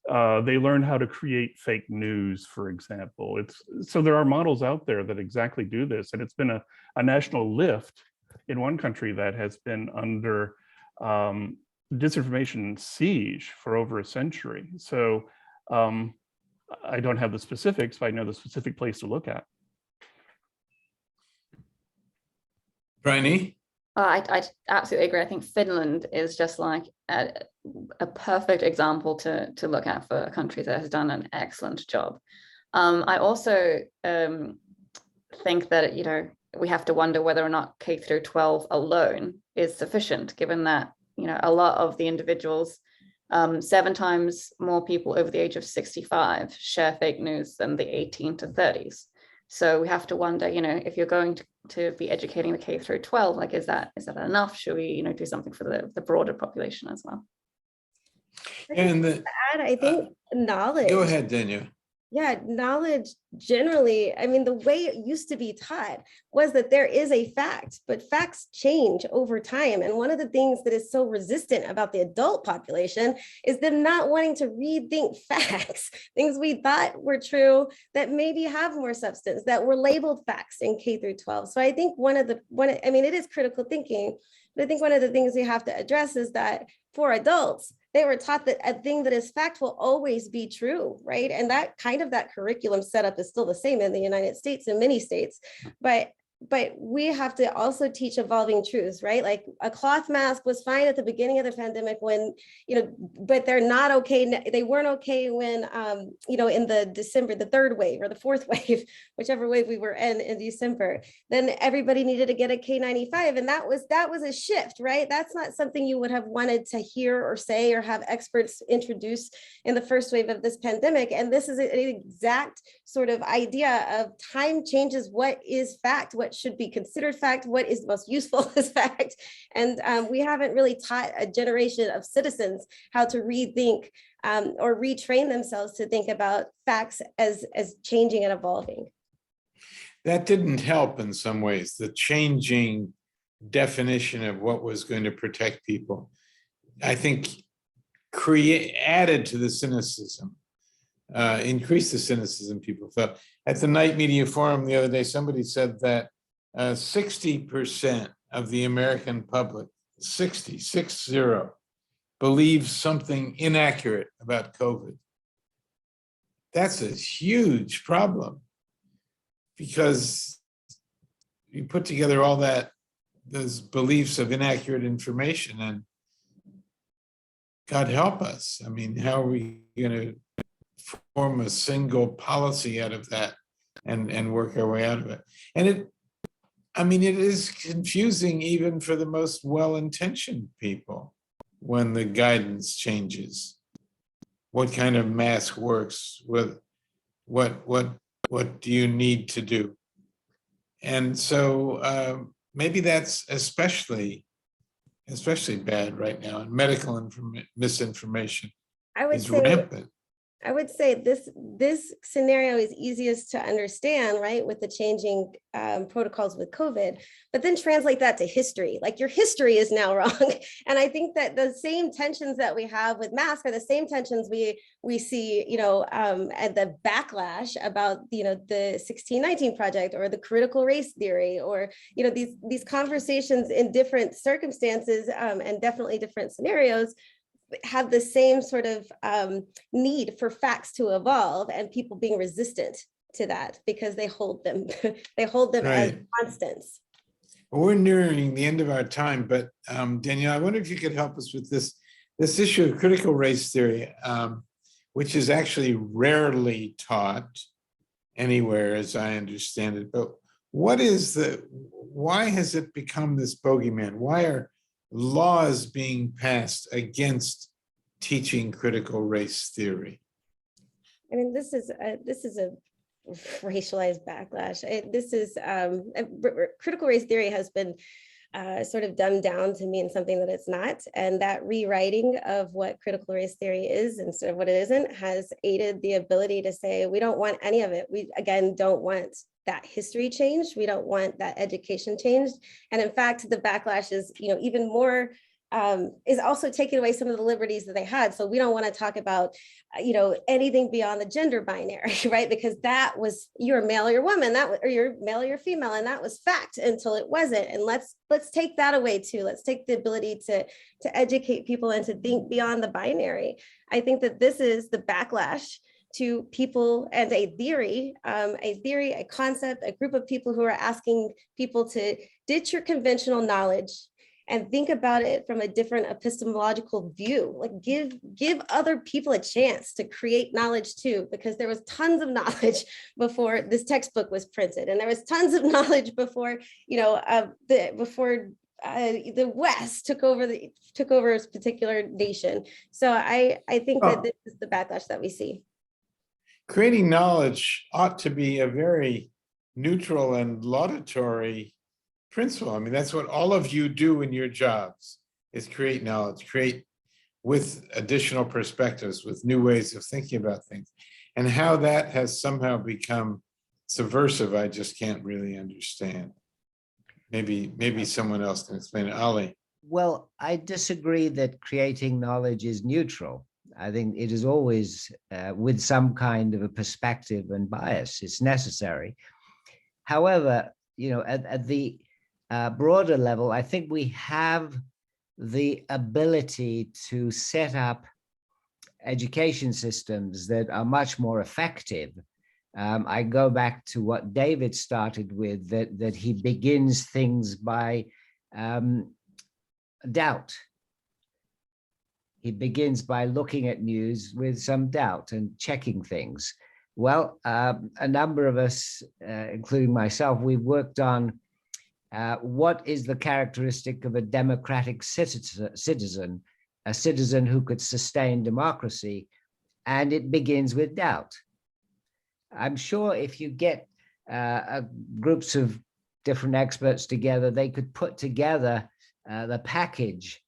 Speaker 3: They learn how to create fake news, for example. So there are models out there that exactly do this, and it's been a national lift in one country that has been under disinformation siege for over a century. So I don't have the specifics, but I know the specific place to look at.
Speaker 1: Briony?
Speaker 5: I absolutely agree. I think Finland is just like a perfect example to look at for a country that has done an excellent job. I also think that, we have to wonder whether or not K through 12 alone is sufficient, given that, a lot of the individuals, 7 times more people over the age of 65 share fake news than the 18 to 30s. So we have to wonder, if you're going to be educating the K through 12, like, is that enough? Should we, do something for the broader population as well?
Speaker 1: And
Speaker 2: I think knowledge.
Speaker 1: Go ahead, Danielle.
Speaker 2: Yeah, knowledge generally, I mean, the way it used to be taught was that there is a fact, but facts change over time. And one of the things that is so resistant about the adult population is them not wanting to rethink facts, things we thought were true that maybe have more substance, that were labeled facts in K through 12. So I think it is critical thinking, but I think one of the things we have to address is that for adults, they were taught that a thing that is fact will always be true, right? And that curriculum setup is still the same in the United States and many states, but we have to also teach evolving truths, right? Like a cloth mask was fine at the beginning of the pandemic when, but they're not okay. They weren't okay when, in the December, the 3rd wave or the 4th wave, whichever wave we were in December, then everybody needed to get a K95. And that was a shift, right? That's not something you would have wanted to hear or say or have experts introduce in the first wave of this pandemic. And this is an exact sort of idea of time changes what is fact, what should be considered fact, what is most useful as fact. And we haven't really taught a generation of citizens how to rethink or retrain themselves to think about facts as changing and evolving.
Speaker 1: That didn't help in some ways, the changing definition of what was going to protect people. I think added to the cynicism, increased the cynicism people felt. At the Night Media Forum the other day, somebody said that 60% of the American public, 60, believes something inaccurate about COVID. That's a huge problem because you put together all those beliefs of inaccurate information, and God help us. I mean, how are we going to form a single policy out of that and work our way out of it. And it is confusing even for the most well-intentioned people when the guidance changes. What kind of mask works with what do you need to do? And so maybe that's especially bad right now. And medical misinformation is rampant.
Speaker 2: I would say this scenario is easiest to understand, right, with the changing protocols with COVID, but then translate that to history. Like, your history is now wrong. And I think that the same tensions that we have with masks are the same tensions we see, at the backlash about, the 1619 Project or the critical race theory, or, these conversations in different circumstances and definitely different scenarios have the same sort of need for facts to evolve, and people being resistant to that because they hold them
Speaker 1: Right.
Speaker 2: as constants.
Speaker 1: Well, we're nearing the end of our time, but Danielle, I wonder if you could help us with this issue of critical race theory, which is actually rarely taught anywhere, as I understand it. But why has it become this bogeyman? Why are laws being passed against teaching critical race theory?
Speaker 2: I mean, this is a racialized backlash. Critical race theory has been sort of dumbed down to mean something that it's not, and that rewriting of what critical race theory is instead of what it isn't has aided the ability to say we don't want any of it. We again don't want that history changed. We don't want that education changed. And in fact, the backlash is, even more, is also taking away some of the liberties that they had. So we don't want to talk about, anything beyond the gender binary, right? Because that was, you're a male or you're a woman, or you're male or you're female, and that was fact until it wasn't. And let's take that away too. Let's take the ability to educate people and to think beyond the binary. I think that this is the backlash to people and a theory, a concept, a group of people who are asking people to ditch your conventional knowledge and think about it from a different epistemological view. Like, give other people a chance to create knowledge too, because there was tons of knowledge before this textbook was printed, and there was tons of knowledge before, the West took over a particular nation. So I think that this is the backlash that we see.
Speaker 1: Creating knowledge ought to be a very neutral and laudatory principle. I mean, that's what all of you do in your jobs, is create knowledge, create with additional perspectives, with new ways of thinking about things. And how that has somehow become subversive, I just can't really understand. Maybe someone else can explain it. Ali.
Speaker 6: Well, I disagree that creating knowledge is neutral. I think it is always with some kind of a perspective and bias. It's necessary. However, at the broader level, I think we have the ability to set up education systems that are much more effective. I go back to what David started with, that he begins things by doubt. He begins by looking at news with some doubt and checking things. Well, a number of us, including myself, we've worked on what is the characteristic of a democratic citizen, a citizen who could sustain democracy, and it begins with doubt. I'm sure if you get groups of different experts together, they could put together the package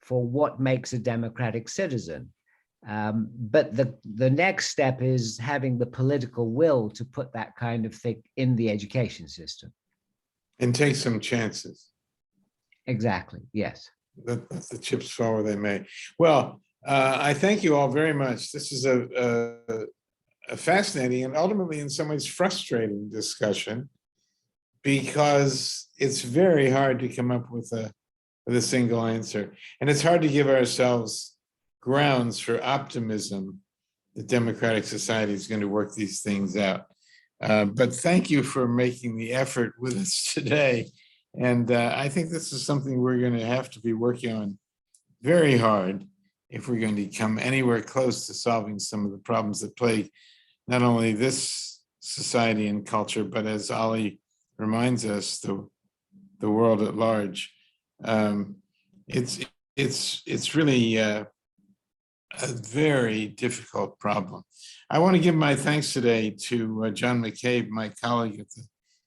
Speaker 6: for what makes a democratic citizen. But the next step is having the political will to put that kind of thing in the education system.
Speaker 1: And take some chances.
Speaker 6: Exactly, yes.
Speaker 1: Let the chips fall where they may. Well, I thank you all very much. This is a fascinating and ultimately in some ways frustrating discussion, because it's very hard to come up with a single answer. And it's hard to give ourselves grounds for optimism that democratic society is going to work these things out. But thank you for making the effort with us today. And I think this is something we're going to have to be working on very hard if we're going to come anywhere close to solving some of the problems that plague not only this society and culture, but as Ali reminds us, the world at large. It's really a very difficult problem. I want to give my thanks today to John McCabe, my colleague at the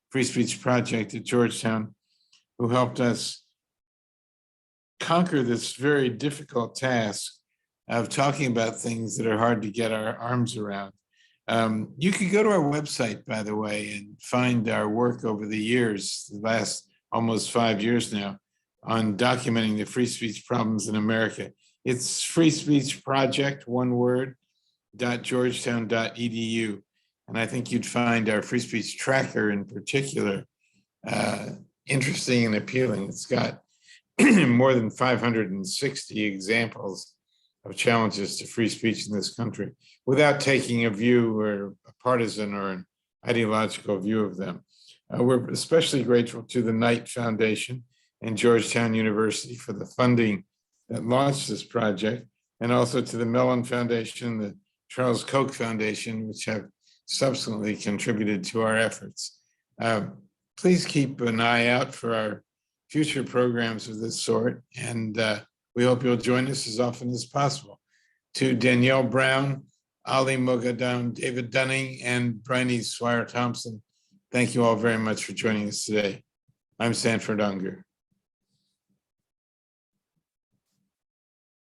Speaker 1: Free Speech Project at Georgetown, who helped us conquer this very difficult task of talking about things that are hard to get our arms around. You can go to our website, by the way, and find our work over the years, the last almost 5 years now, on documenting the free speech problems in America. It's Free Speech Project, one word, .georgetown.edu. And I think you'd find our free speech tracker in particular interesting and appealing. It's got more than 560 examples of challenges to free speech in this country without taking a view or a partisan or an ideological view of them. We're especially grateful to the Knight Foundation and Georgetown University for the funding that launched this project, and also to the Mellon Foundation, the Charles Koch Foundation, which have subsequently contributed to our efforts. Please keep an eye out for our future programs of this sort, and we hope you'll join us as often as possible. To Danielle Brown, Ali Moghaddam, David Dunning, and Briony Swire-Thompson, thank you all very much for joining us today. I'm Sanford Unger.